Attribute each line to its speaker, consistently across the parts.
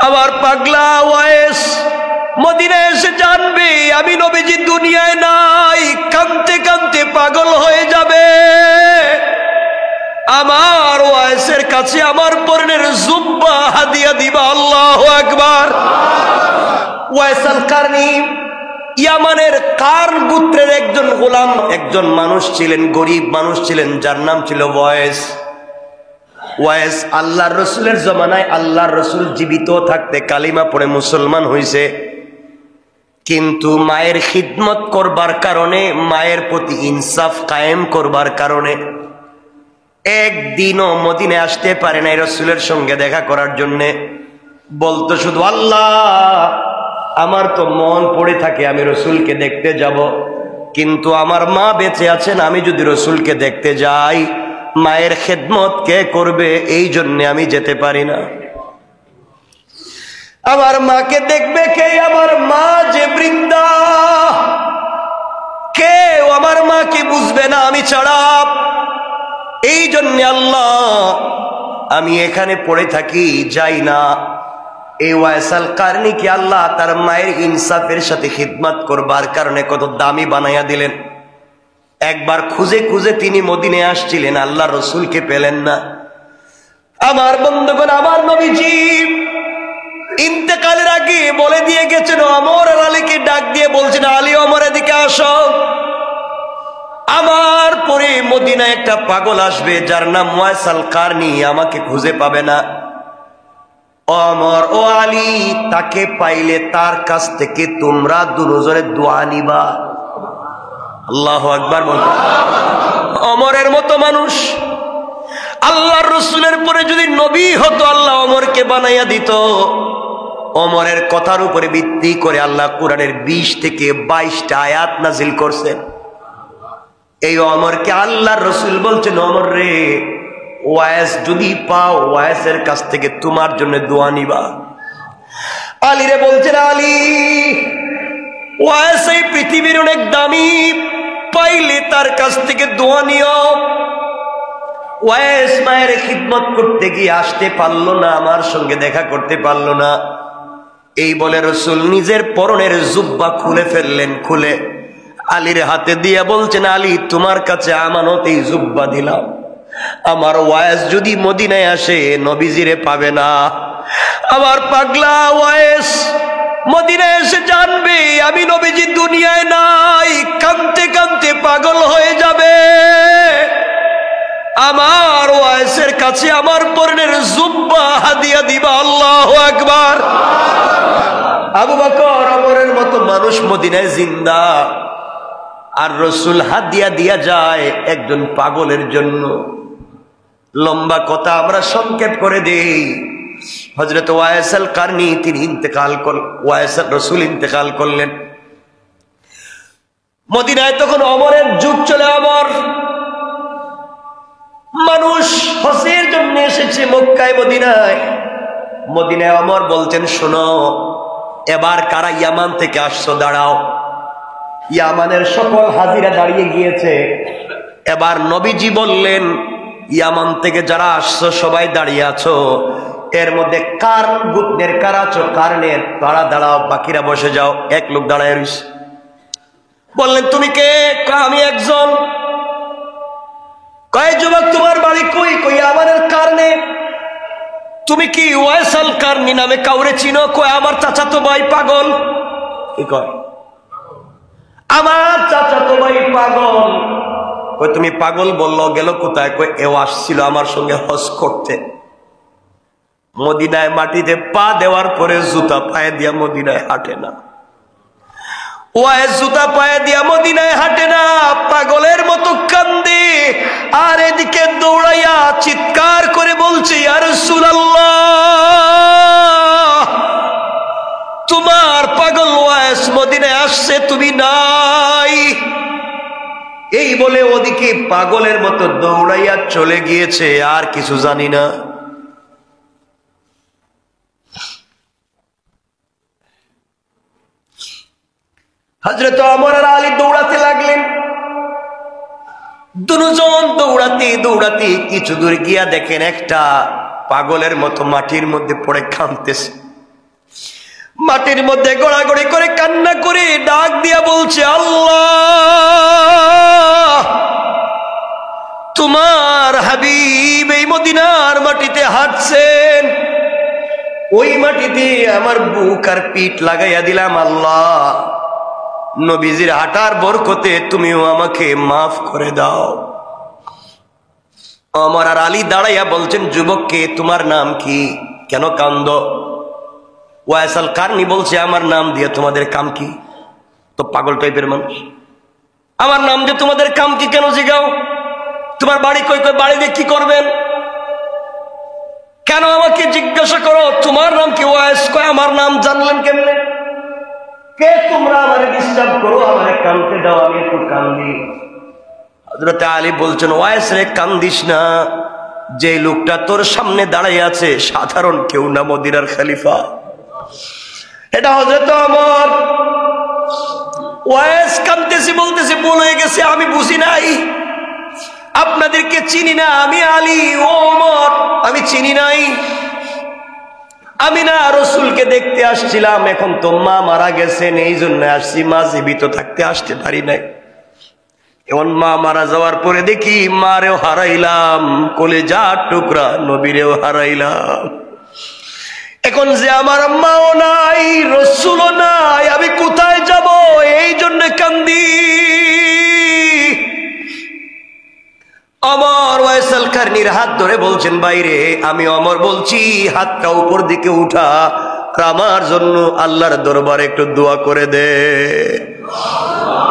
Speaker 1: আমার পাগলা ওয়াইস মদিনায় এসে জানবে আমি নবীজি দুনিয়ায় নাই, কাঁদতে কাঁদতে পাগল হয়ে যাবে। আমার ওয়াইসের কাছে আমার পরনের জুব্বা হাদিয়া দিবা। আল্লাহু আকবার। ওয়াইস আল কারনী ইয়ামানের কার্ন গোত্রের একজন গোলাম, একজন মানুষ ছিলেন, গরিব মানুষ ছিলেন, যার নাম ছিল ওয়াইস। ওয়াইস আল্লাহর রসুলের জমানায় আল্লাহর রসুল জীবিত থাকতে কালিমা পড়ে মুসলমান হইছে, কিন্তু মায়ের খিদমত করবার কারণে, মায়ের প্রতি ইনসাফ কায়েম করবার কারণে একদিনও মদিনায় আসতে পারে নাই রসুলের সঙ্গে দেখা করার জন্যে। বলতো শুধু, আল্লাহ আমার তো মন পড়ে থাকে আমি রসুলকে দেখতে যাব, কিন্তু আমার মা বেঁচে আছেন, আমি যদি রসুলকে দেখতে যাই মায়ের খেদমত কে করবে, এই জন্যে আমি যেতে পারি না। আমার মাকে দেখবে কে? আমার মা যে বৃদ্ধা, কেউ আমার মাকে বুঝবে না আমি ছাড়া। এই জন্যে আল্লাহ আমি এখানে পড়ে থাকি, যাই না। এই ওয়াইস আল কারনীকে আল্লাহ তার মায়ের ইনসাফের সাথে খিদমত করবার কারণে কত দামি বানাইয়া দিলেন। একবার খুঁজে খুঁজে তিনি মদিনায় আসছিলেন, আল্লাহ রসুলকে পেলেন না। আমার বন্ধুগণ, আমার নবীজি ইন্তেকালের আগে বলে দিয়ে গেছেন, ওমর আর আলীকে ডাক দিয়ে বলছেন, আলী ওমর এদিকে আসো, আমার পরে মদিনায় একটা পাগল আসবে যার নাম ওয়াইস আল কারনী, আমাকে খুঁজে পাবে না। ওমর ও আলী, তাকে পাইলে তার কাছ থেকে তোমরা দুজনে দোয়া নিবা। আল্লাহু আকবার বলতে। ওমরের মতো মানুষ, আল্লাহর রসুলের পরে যদি নবী হতো আল্লাহ ওমরকে বানাইয়া দিত। ওমরের কথার উপরে ভিত্তি করে আল্লাহ কোরআনের 20 থেকে 22টা আয়াত নাজিল করছেন। এই ওমরকে আল্লাহর রসুল বলছেন, ওমর রে, ওয়াইস যদি পাও ওয়াইসের কাছ থেকে তোমার জন্য দোয়া নিবা। আলী রে বলছেন, আলী ওয়াইস এই পৃথিবীর অনেক দামি, পাইলে তার কাছ থেকে দোয়া নিও। ওয়াইস মায়ের খিদমত করতে গিয়ে আসতে পারলো না, আমার সঙ্গে দেখা করতে পারলো না। এই বলে রসুল নিজের পরনের জুব্বা খুলে ফেললেন, খুলে আলীর হাতে দিয়ে বলছেন, আলী তোমার কাছে আমানত এই জুব্বা দিলাম, আমার ওয়াইস যদি মদিনায় আসে নবীজিরে পাবে না। আমার পাগলা ওয়াইস মদিনায় এসে জানবে আমি নবীজি দুনিয়ায় নাই, কাঁদতে কাঁদতে পাগল হয়ে যাবে। আমার ওয়াইসের কাছে আমার পরনের জুব্বা হাদিয়া দিবা। আল্লাহু আকবার। আবু বকর ওমরের মতো মানুষ মদিনায় জিন্দা, আর রসুল হাদিয়া দিয়া যায় একজন পাগলের জন্য। লম্বা কথা আমরা সংক্ষেপ করে দেই। হযরত ওয়াইস আল কারনী তিনি ইন্তেকাল করলেন, ওয়াইস রসুল ইন্তেকাল করলেন। মদিনায় তখন ওমরের যুগ চলে। ওমর মানুষ হজের জন্য এসেছে মক্কায় মদিনায়। মদিনায় ওমর বলছেন, শোনো এবার কারা ইয়ামান থেকে আসছো দাঁড়াও। ইয়ামানের সকল হাজিরা দাঁড়িয়ে গিয়েছে। এবার নবীজি বললেন, ইয়ামান থেকে যারা আসছো সবাই দাঁড়িয়ে আছো, এর মধ্যে কার গোত্রের কারা আছো, কারণের তারা দাঁড়াও, বাকিরা বসে যাও। এক লোক দাঁড়ায় রয়েছে। বললেন, তুমি কে? আমি একজন। কয় যুবক তোমার বাড়ি কই? কই আমাদের কারণে। তুমি কি ওয়াইস আল কারনী নামে কাউরে চিনো? কয় আমার চাচাতো ভাই পাগল। কি কয়? আমার চাচাতো ভাই পাগল। কই তুমি পাগল বললো, গেল কোথায়? কই এও আসছিল আমার সঙ্গে হজ করতে। মদিনায় মাটিতে পা দেওয়ার পরে জুতা পায়ে দিয়া মদিনায় হাঁটে না। ওয়াইস জুতা পায়ে দিয়া মদিনায় হাঁটে না, পাগলের মতো কান্দে। আর এদিকে দৌড়াইয়া চিৎকার করে বলছে, ইয়া রাসূলুল্লাহ, তোমার পাগল ওয়াইস মদিনায় আসছে, তুমি নাই। এই বলে ওদিকে পাগলের মতো দৌড়াইয়া চলে গিয়েছে, আর কিছু জানি না। হযরত ওমর আর আলী দৌড়াতে লাগলেন। দুজন দৌড়াতে দৌড়াতে কিছু দূর গিয়া দেখেন একটা পাগলের মতো মাটির মধ্যে পড়ে কাঁদতেছে। মাটির মধ্যে গড়াগড়ি করে কান্না করে ডাক দিয়া বলছে, আল্লাহ, তোমার হাবিব এই মদিনার মাটিতে হাঁটছেন, ওই মাটিতে আমার বুক আর পিঠ লাগাইয়া দিলাম। আল্লাহ, নবীজির হাঁটার বরকতে তুমিও আমাকে মাফ করে দাও। ওমর আর আলী দাঁড়াইয়া বলছেন, যুবককে তোমার নাম কি, কেন কান্দ? ওয়াইস আল কারনি বলছে, আমার নাম দিয়ে তোমাদের কাম কি? তো পাগল টাইপের মানুষ, আমার নাম দিয়ে তোমাদের কাম কি কেন জিগাও? তোমার বাড়ি কই, কই বাড়ি দিয়ে কি করবেন? কেন আমাকে জিজ্ঞাসা করো তোমার নাম কি? ওয়াইস কয়, আমার নাম জানলেন কেমনে? কে তোমরা আমার ডিস্টার্ব করো, আমার কানতে দাও, আমি একটু কান্দি। হযরত আলী বলছেন, ওয়াইস রে কান্দিস না, যে লোকটা তোর সামনে দাঁড়াই আছে সাধারণ কেউ না, মদিনার খলিফা। এটা হযরত ওমর। ওয়াইস কাঁদতেছে, বলতেছে, ভুল হয়ে গেছে, আমি বুঝি নাই, আপনাদেরকে চিনি না, আমি আলী, ও ওমর, আমি চিনি নাই, আমি না রসুলকে দেখতে আসছিলাম, এখন তো মা মারা গেছেন, এই জন্য আসছি, মা জীবিত থাকতে আসতে পারি নাই। এখন মা মারা যাওয়ার পরে দেখি মারেও হারাইলাম, কলেজার টুকরা নবীরেও হারাইলাম। এখন যে আমার মাও নাই, রসুলও নাই, আমি কোথায় যাব? এই জন্য কান্দি। ওমর ওয়াইস আল কারনির হাত ধরে বলছেন, বাইরে আমি ওমর বলছি, হাতটা উপর দিকে উঠা, আমার জন্য আল্লাহর দরবারে একটু দোয়া করে দে।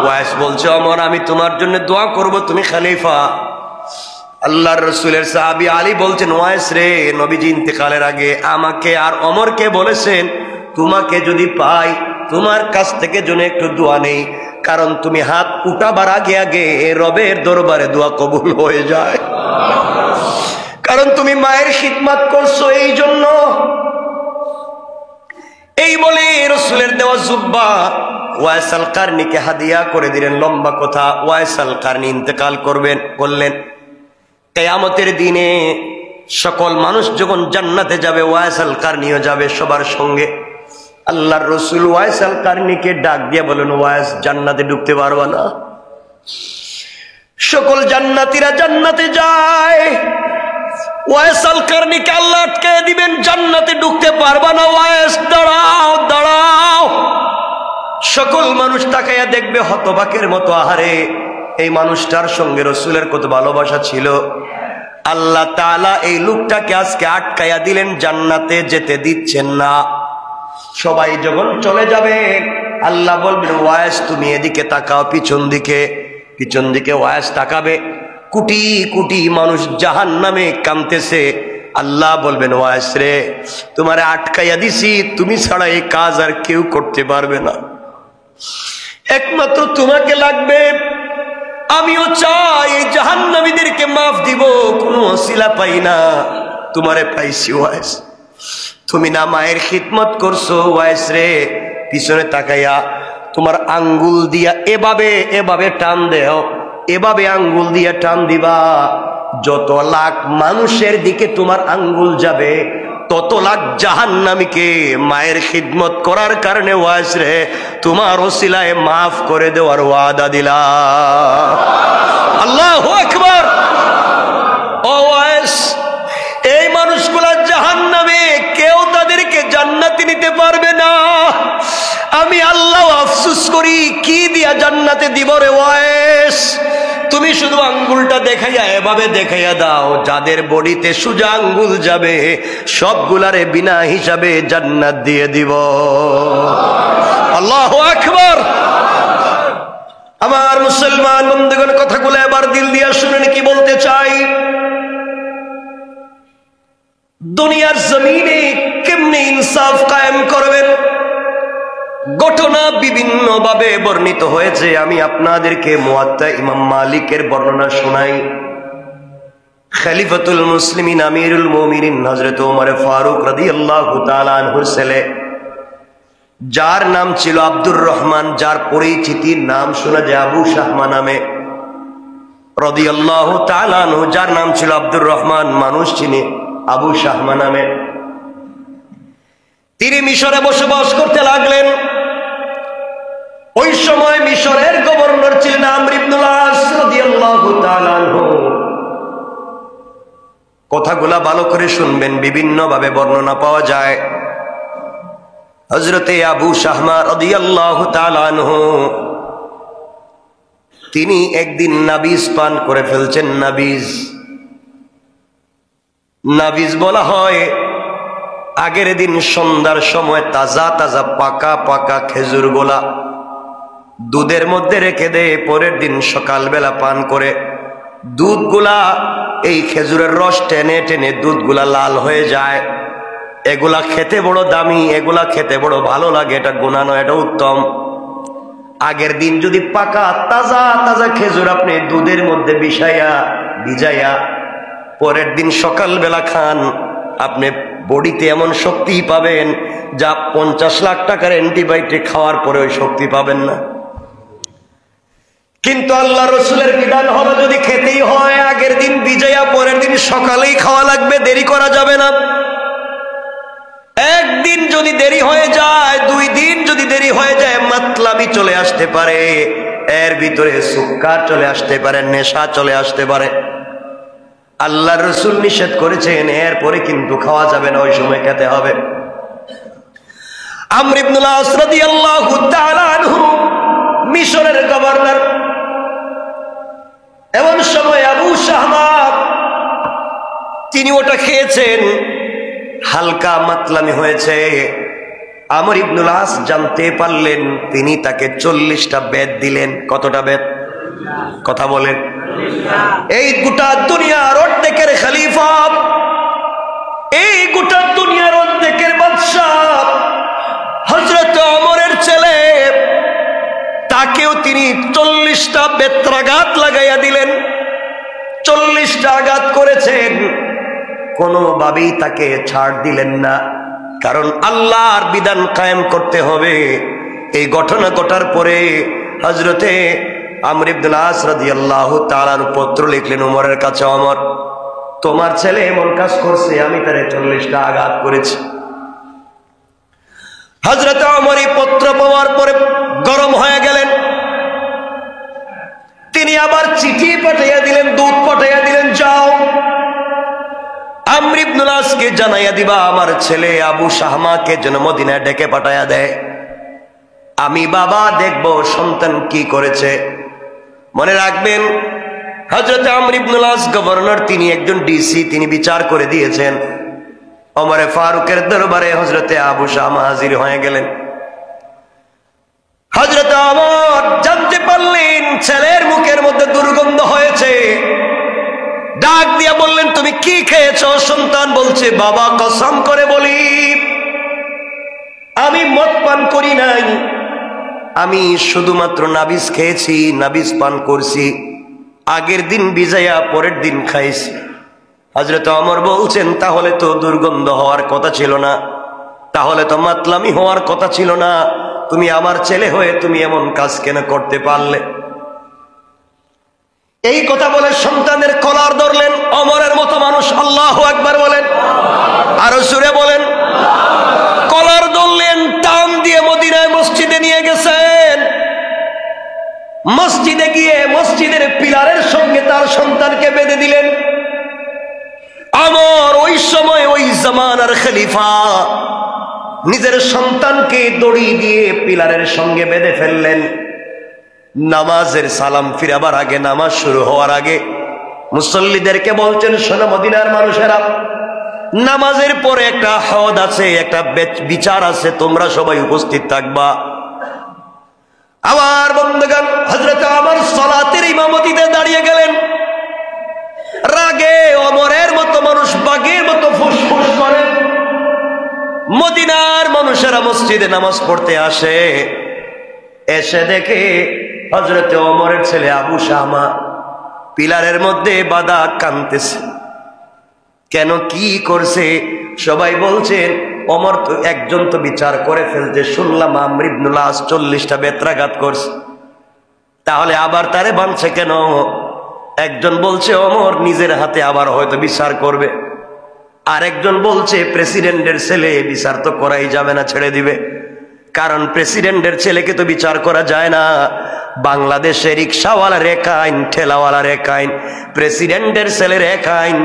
Speaker 1: ওয়াইস বলছে, ওমর আমি তোমার জন্য দোয়া করব, তুমি খলিফা। আল্লাহর রসুলের সাহাবী আলী বলছেন, ওয়াইস রে, নবীজি ইন্তেকালের আগে আমাকে আর ওমরকে বলেছেন, তোমাকে যদি পাই তোমার কাছ থেকে যেন একটু দোয়া নেই, কারণ তুমি হাত উঠাবার আগে আগে রবের দরবারে দোয়া কবুল হয়ে যায়, কারণ তুমি মায়ের খিদমত করছো, এই জন্য। এই বলে রসুলের দেওয়া জুব্বা ওয়াইস আল কারনিকে হাদিয়া করে দিলেন। লম্বা কথা, ওয়াইস আল কারনি ইন্তেকাল করলেন। কিয়ামতের দিনে সকল মানুষ যখন জান্নাতে যাবে, ওয়াইস আল কারনিও যাবে সবার সঙ্গে। আল্লাহর রসুল ওয়াইস আল কারনিকে ডাক দিয়ে বলেন, ওয়াইস, জান্নাতে ঢুকতে পারবা না? সকল জান্নাতীরা জান্নাতে যায়, ওয়াইস আল কারনিকে আল্লাহ আটকে দিবেন, জান্নাতে ঢুকতে পারবা না, ওয়াইস দাঁড়াও দাঁড়াও। সকল মানুষ তাকাইয়া দেখবে হতবাকের মতো, আহারে, এই মানুষটার সঙ্গে রসুলের কত ভালোবাসা ছিল। আল্লাহ তাআলা এই লোকটাকে আজকে আটকাইয়া দিলেন, জান্নাতে যেতে দিচ্ছেন না। সবাই যখন চলে যাবে, আল্লাহ বলবেন, ওয়াইস তুমি এদিকে তাকাও, পিছন দিকে ওয়াইস তাকাবে, কোটি কোটি মানুষ জাহান্নামে কাঁদতেছে। আল্লাহ বলবেন, ওয়াইস রে, তোমারে আটকাইয়া দিছি, তুমি ছাড়া এই কাজ আর কেউ করতে পারবে না, একমাত্র তোমাকে লাগবে। আমিও চাই এই জাহান্নামীদেরকে মাফ দিব, কোনো ওসিলা পাই না, তোমারে পাইছি ওয়াইস। তুমি না মায়ের খিদমত করছো, ওয়াইস রে, পিছনে তাকাইয়া তোমার আঙ্গুল দিয়া এভাবে এভাবে টান দেও, এভাবে আঙ্গুল দিয়া টান দিবা, যত লাখ মানুষের দিকে তোমার আঙ্গুল যাবে, তত লাখ জাহান্নামীকে মায়ের খিদমত করার কারণে ওয়াইস রে তোমার ওসিলায় মাফ করে দেওয়ার ওয়াদা দিলাম। আল্লাহু আকবার। ও ওয়াইস, এই মানুষগুলা জাহান্নামে, কেউ তাদেরকে জান্নাতে নিতে পারবে না। আমি আল্লাহ আফসোস করি, কি দিয়া জান্নাতে দিব রে ওয়াইস? তুমি শুধু আঙ্গুলটা দেখাইয়া এভাবে দেখাইয়া দাও, যাদের বডিতে সোজা আঙ্গুল যাবে সবগুলারে বিনা হিসাবে জান্নাত দিয়ে দিব। আল্লাহু আকবার। আমার মুসলমান বন্ধুগণ, কথাগুলো এবার দিল দিয়া শুনেন, কি বলতে চাই। দুনিয়ার জমিনে কেমনে ইনসাফ কায়েম করবেন, ঘটনা বিভিন্ন ভাবে বর্ণিত হয়েছে। আমি আপনাদেরকে মুয়াত্তা ইমাম মালিকের বর্ণনা শোনাই। খলিফাতুল মুসলিমিন আমিরুল মুমিনিন হযরত ওমর ফারুক রাদিয়াল্লাহু তাআলা আনহুর ছেলে, যার নাম ছিল আব্দুর রহমান, যার পরিচিতির নাম শোনা যায় আবু শাহমা নামে, রাদিয়াল্লাহু তাআলা আনহু, যার নাম ছিল আব্দুর রহমান, মানুষ চিনে আবু শাহমা নামে। তিনি মিশরে বসবাস করতে লাগলেন। ওই সময় মিশরের গভর্নর ছিলেন আমর ইবনুল আস রাদিয়াল্লাহু তাআলা আনহু। কথাগুলা ভালো করে শুনবেন, বিভিন্ন ভাবে বর্ণনা পাওয়া যায়। হযরতে আবু শাহমা রাদিয়াল্লাহু তাআলা আনহু তিনি একদিন নাবিজ পান করে ফেলছেন। নাবিজ বলা হয় আগের দিন সন্ধ্যার সময় তাজা তাজা পাকা পাকা খেজুর গোলা দুধের মধ্যে রেখে দেয়, পরের দিন সকালবেলা পান করে দুধগুলা এই খেজুরের রস টেনে টেনে দুধগুলা লাল হয়ে যায়। এগুলা খেতে বড় দামি, এগুলা খেতে বড় ভালো লাগে, এটা গুনাহ নয়, এটা উত্তম। আগের দিন যদি পাকা তাজা তাজা খেজুর আপনি দুধের মধ্যে ভিজাইয়া পরের দিন সকালবেলা খান, আপনি বডিতে এমন শক্তি পাবেন যা 50 লাখ টাকার অ্যান্টিবায়োটিক খাওয়ার পরে ওই শক্তি পাবেন না। কিন্তু আল্লাহ রসুলের বিধান হলো যদি খেতেই হয় আগের দিন ভিজাইয়া পরের দিন সকালেই খাওয়া লাগবে, দেরি করা যাবে না। একদিন যদি দেরি হয়ে যায়, 2 দিন যদি দেরি হয়ে যায়, মাতলামি চলে আসতে পারে, এর ভিতরে সুক্কার চলে আসতে পারে, নেশা চলে আসতে পারে। আল্লাহ রসুল নিষেধ করেছেন, এরপরে কিন্তু খাওয়া যাবে না, ওই সময় খেতে হবে। আমর ইবনুল আস রাদিয়াল্লাহু তাআলা আনহু মিশরের গভর্নর। এমন সময় আবু শাহমা তিনি ওটা খেয়েছেন, হালকা মাতলামি হয়েছে। আমর ইবনুল আস জানতে পারলেন, তিনি তাকে 40টা বেত দিলেন। কতটা বেত? কথা বলেন। এই গোটা দুনিয়ার অর্ধেকের খলিফা, এই গোটা দুনিয়ার অর্ধেকের বাদশাহ হযরত ওমরের ছেলে, তাকেও তিনি 40টা বেত্রাঘাত লাগাইয়া দিলেন। 40টা আঘাত করেছেন, কোনোভাবেই তাকে ছাড় দিলেন না, কারণ আল্লাহর বিধান কায়েম করতে হবে। এই ঘটনা ঘটার পরে হযরতে আমর ইবনুল আস রাদিয়াল্লাহু তাআলার পত্র লিখলেন ওমরের কাছে, ওমর, তোমার ছেলে এমন কাজ করছে, আমি তারে 40টা আঘাত করেছি। হযরতে ওমর এই পত্র পাওয়ার পরে গরম হয়ে গেলেন। তিনি আবার চিঠি পাঠাইয়া দিলেন, দূত পাঠাইয়া দিলেন, যাও আমর ইবনুল আসকে জানাইয়া দিবা আমার ছেলে আবু শাহমাকে যেন মদিনায় ডেকে পাঠাইয়া দেয়, আমি বাবা দেখব সন্তান কি করেছে। মনে রাখবেন হযরতে আমর ইবনুল আস গভর্নর, তিনি একজন ডিসি, তিনি বিচার করে দিয়েছেন। ওমরে ফারুকের দরবারে হযরতে আবু শাহমা হাজির হয়ে গেলেন। হযরতে ওমর জানতে পারলেন ছেলের মুখের মধ্যে দুর্গন্ধ হয়েছে, ডাক দিয়া বললেন, তুমি কি খেয়েছো? সন্তান বলছে, বাবা কসম করে বলি আমি মদ পান করি নাই, আমি শুধুমাত্র নাবিজ খেয়েছি, নাবিজ পান করছি, আগের দিন ভিজাইয়া পরের দিন খাইছি। হযরত ওমর বলছেন, তাহলে তো দুর্গন্ধ হওয়ার কথা ছিল না, তাহলে তো মাতলামি হওয়ার কথা ছিল না, তুমি আমার ছেলে হয়ে তুমি এমন কাজ কেন করতে পারলে? এই কথা বলে সন্তানের কলার ধরলেন। ওমরের মতো মানুষ আল্লাহু আকবার বলেন, আরো জোরে বলেন। কলার ধরলেন, টান দিয়ে মদিনায় মসজিদে নিয়ে গেছেন। মসজিদে গিয়ে মসজিদের পিলারের সঙ্গে তার সন্তানকে বেঁধে দিলেন। ওমর ওই সময় ওই জামানার খলিফা, নিজের সন্তানকে দড়ি দিয়ে পিলারের সঙ্গে বেঁধে ফেললেন। নামাজের সালাম ফিরাবার আগে, নামাজ শুরু হওয়ার আগে মুসল্লিদেরকে বলছেন, শোনো মদিনার মানুষেরা, নামাজের পরে একটা হদ আছে, একটা বিচার আছে, তোমরা সবাই উপস্থিত থাকবা। আমার বন্ধুগণ, হযরত ওমর সালাতের ইমামতিতে দাঁড়িয়ে গেলেন। রাগে ওমরের মতো মানুষ বাঘের মতো ফুসফুস করে। মদিনার মানুষেরা মসজিদে নামাজ পড়তে আসে, এসে দেখে হযরত ওমরের ছেলে আবু শাহমা পিলারের মধ্যে বাঁধা কাঁদতেছে। কেন, কি করছে? সবাই বলছেন, ওমর তো একজন তো বিচার করে ফেলতে শুনলাম, আমর ইবনুল আস 40টা বেত্রাঘাত করছে, তাহলে আবার তারে বাঁধছে কেন? একজন বলছে ওমর নিজের হাতে আবার হয়তো বিচার করবে, আরেকজন বলছে প্রেসিডেন্টের ছেলে, বিচার তো করাই যাবে না, ছেড়ে দিবে। কারণ প্রেসিডেন্টের ছেলেকে তো বিচার করা যায় না। বাংলাদেশে রিক্সাওয়ালার এক আইন, ঠেলাওয়ালার এক আইন, প্রেসিডেন্টের ছেলের এক আইন।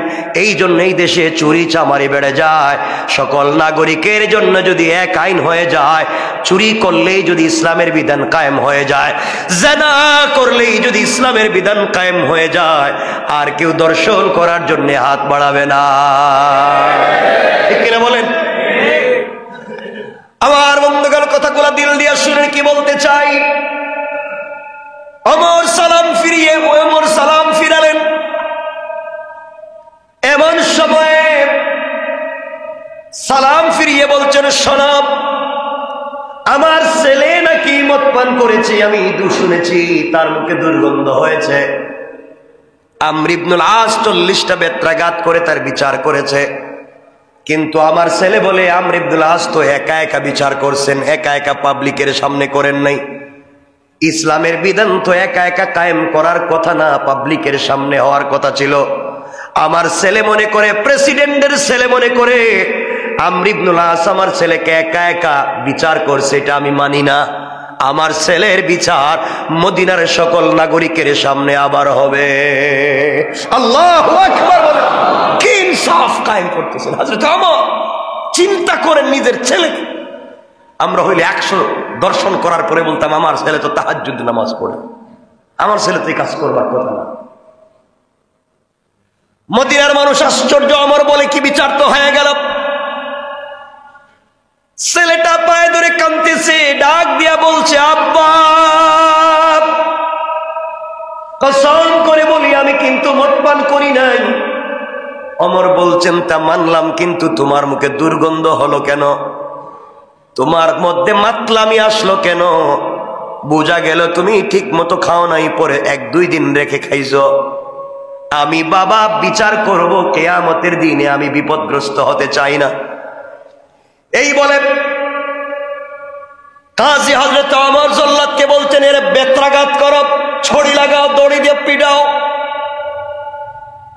Speaker 1: এই জন্যই দেশে চুরি চামারি বেড়ে যায়। সকল নাগরিকের জন্য যদি এক আইন হয়ে যায়, চুরি করলেই যদি ইসলামের বিধান কায়েম হয়ে যায়, জিনা করলেই যদি ইসলামের বিধান কায়েম হয়ে যায়, আর কেউ দর্শন করার জন্য হাত বাড়াবে না। ঠিক কিনা বলেন? আমার বন্ধুগণ, কথাগুলো দিল দিয়ে শুনে কি বলতে চাই। ওমর সালাম ফিরালেন। এমন সময়ে সালাম ফিরিয়ে বলছেন, শোনো, আমার ছেলে নাকি মদ পান করেছে, আমি শুনেছি, তার মুখে দুর্গন্ধ হয়েছে। আমর ইবনুল আস 40টা বেত্রাঘাত করে তার বিচার করেছে। কিন্তু আমার ছেলে বলে, আমর ইবনুল আস তো একা একা বিচার করছেন, একা একা পাবলিকের সামনে করেন নাই। ইসলামের বিধান তো একা একা কায়েম করার কথা না, পাবলিকের সামনে হওয়ার কথা ছিল। আমার ছেলে মনে করে, প্রেসিডেন্টের ছেলে মনে করে আমর ইবনুল আস আমার ছেলেকে একা একা বিচার করছে, এটা আমি মানি না। আমার ছেলের বিচার মদিনার সকল নাগরিকের সামনে আবার হবে। আল্লাহু আকবার বলেন। কি ইনসাফ কায়েম করতেছেন হযরত ওমর। চিন্তা করেন নিজের ছেলেকে। আমরা হইলে 100 দর্শন করার পরে বলতাম, আমার ছেলে তো তাহাজ্জুদ নামাজ পড়ে, আমার ছেলে তো এই কাজ করবার কথা না। মদিনার মানুষ আশ্চর্য। ওমর বলে, কি বিচার তো হয়ে গেল। ছেলেটা পায়ে ধরে কাঁদতেছে, ডাক দিয়া বলছে, আব্বা, কসম করে বলি আমি কিন্তু মদ পান করি নাই। ওমর বলছেন, তা মানলাম, কিন্তু তোমার মুখে দুর্গন্ধ হলো কেন? তোমার মধ্যে মাতলামি আসলো কেন? বোঝা গেল তুমি ঠিক মতো খাও নাই, পরে 1-2 দিন রেখে খাইছো। আমি বাবা বিচার করব কিয়ামতের দিনে, আমি বিপদগ্রস্ত হতে চাই না। এই বলে কাজী হযরত ওমর জল্লাদকে বলছেন, এর বেত্রাঘাত করো, ছড়ি লাগাও, দড়ি দিয়ে পিটাও।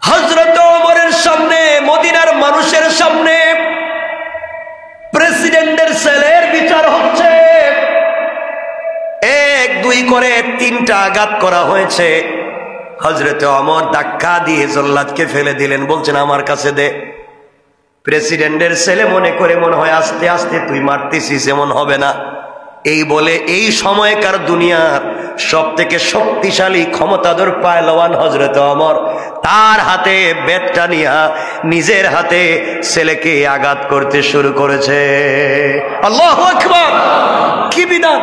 Speaker 1: হযরত ওমরের সামনে, মদিনার মানুষের সামনে প্রেসিডেন্টের ছেলের বিচার হচ্ছে। 1-2 করে 3টা আঘাত করা হয়েছে। হযরত ওমর ধাক্কা দিয়ে জল্লাদকে ফেলে দিলেন, বলছেন, আমার কাছে দে। প্রেসিডেন্টের ছেলে মনে করে, মনে হয় আস্তে আস্তে তুই মারতেছিস, এমন হবে না। এই বলে এই সময়কার দুনিয়ার সব থেকে শক্তিশালী ক্ষমতাধর পায়লওয়ান হযরত ওমর তার হাতে বেতটা নিয়া নিজের হাতে ছেলেকে আঘাত করতে শুরু করেছে। আল্লাহু আকবার। কি বিধান!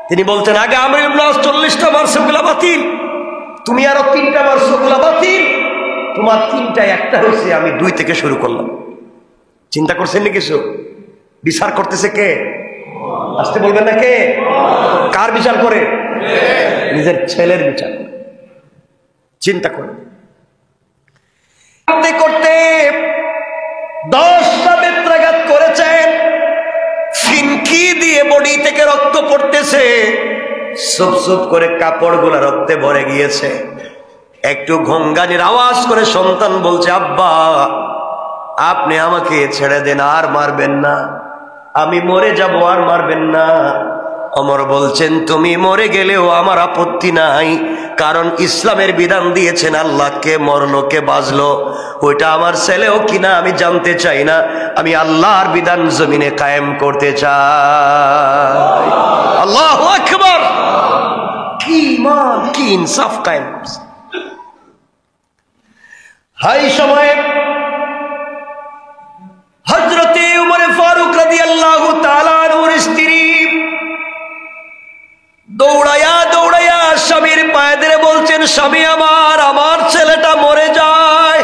Speaker 1: তিনি বলছেন, আগে আমর ইবনে আস 40টা মারছে, ওগুলা বাতিল। তুমি আরো 3টা মারছো, ওগুলা বাতিল। তোমার 3টায় একটা হয়েছে, আমি 2 থেকে শুরু করলাম। চিন্তা করছেন না কিছু? বিচার করতেছে কে? আসতে বলবেন না কে? কার বিচার করে? নিজের ছেলের বিচার। চিন্তা করে করতে করতে 10টা বেত্রাঘাত করেছেন। ফিনকি দিয়ে বডি থেকে রক্ত পড়তেছে, সুপ সুপ করে কাপড়গুলা রক্তে ভরে গিয়েছে। একটু ঘঙ্গানির আওয়াজ করে সন্তান বলছে, আব্বা, আপনি আমাকে ছেড়ে দেন, আর মারবেন না, আমি মরে যাব, আর মারবেন না। ওমর বলছেন, তুমি মরে গেলেও আমার আপত্তি নাই, কারণ ইসলামের বিধান দিয়েছেন, আল্লাহ কে মরলো কে বাঁচলো ওইটা আমার ছেলেও কিনা আমি জানতে চাই না। আমি আল্লাহর বিধান জমিনে কায়েম করতে চাই। আল্লাহু আকবার। কি মান, কি ইনসাফ কায়েম করছে। হাই সময়ে হযরতে উমর ফারুক রাদিয়াল্লাহু তাআলা আনহুর স্ত্রী দৌড়ায়া দৌড়ায়া স্বামীর পায়ে ধরে বলছেন, স্বামী আমার, আমার ছেলেটা মরে যায়,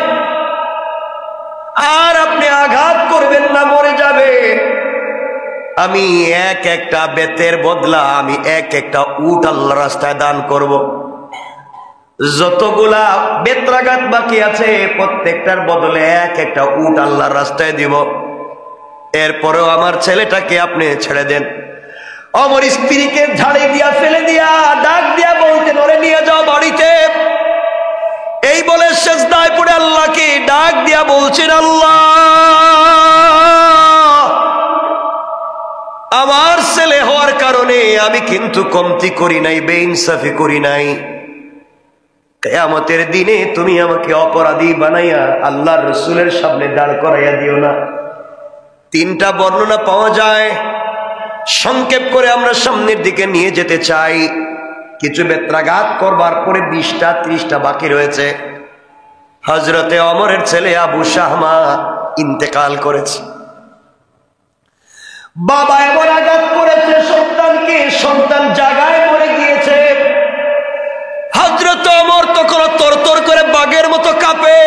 Speaker 1: আর আপনি আঘাত করবেন না, মরে যাবে। আমি একটা বেতের বদলা আমি একটা উট আল্লাহর রাস্তায় দান করব। যতগুলা বেত্রাঘাত বাকি আছে প্রত্যেকটার বদলে একটা উট আল্লাহর রাস্তায় দিব। এরপরেও আমার ছেলেটাকে আপনি ছেড়ে দেন। ওমর স্ত্রীকে ঝাড়ে দিয়া ফেলে দিয়া ডাক দিয়া বলতেন, ওরে নিয়ে যাও বাড়িতে। এই এই বলে সিজদায় পড়ে আল্লাহকে ডাক দিয়া বলছেন, আল্লাহ আমার ছেলে হওয়ার কারণে আমি কিন্তু কমতি করি নাই, বেইনসাফি করি নাই। কিয়ামতের দিনে তুমি আমাকে অপরাধী বানাইয়া আল্লাহর রাসূলের সামনে দাঁড় করাইয়া দিও না। তিনটা বর্ণনা পাওয়া যায়, সংক্ষেপ করে আমরা সামনের দিকে নিয়ে যেতে চাই। কিছু বেত্রাঘাত করবার পরে 20টা 30টা বাকি রয়েছে। হযরতে ওমরের ছেলে আবু শাহমা ইন্তেকাল করেছে। বাবা এমন আঘাত করেছে সন্তানকে, সন্তান জায়গায় মরে গিয়েছে। হযরত ওমর তখন তরতর করে বাঘের মতো কাঁপে,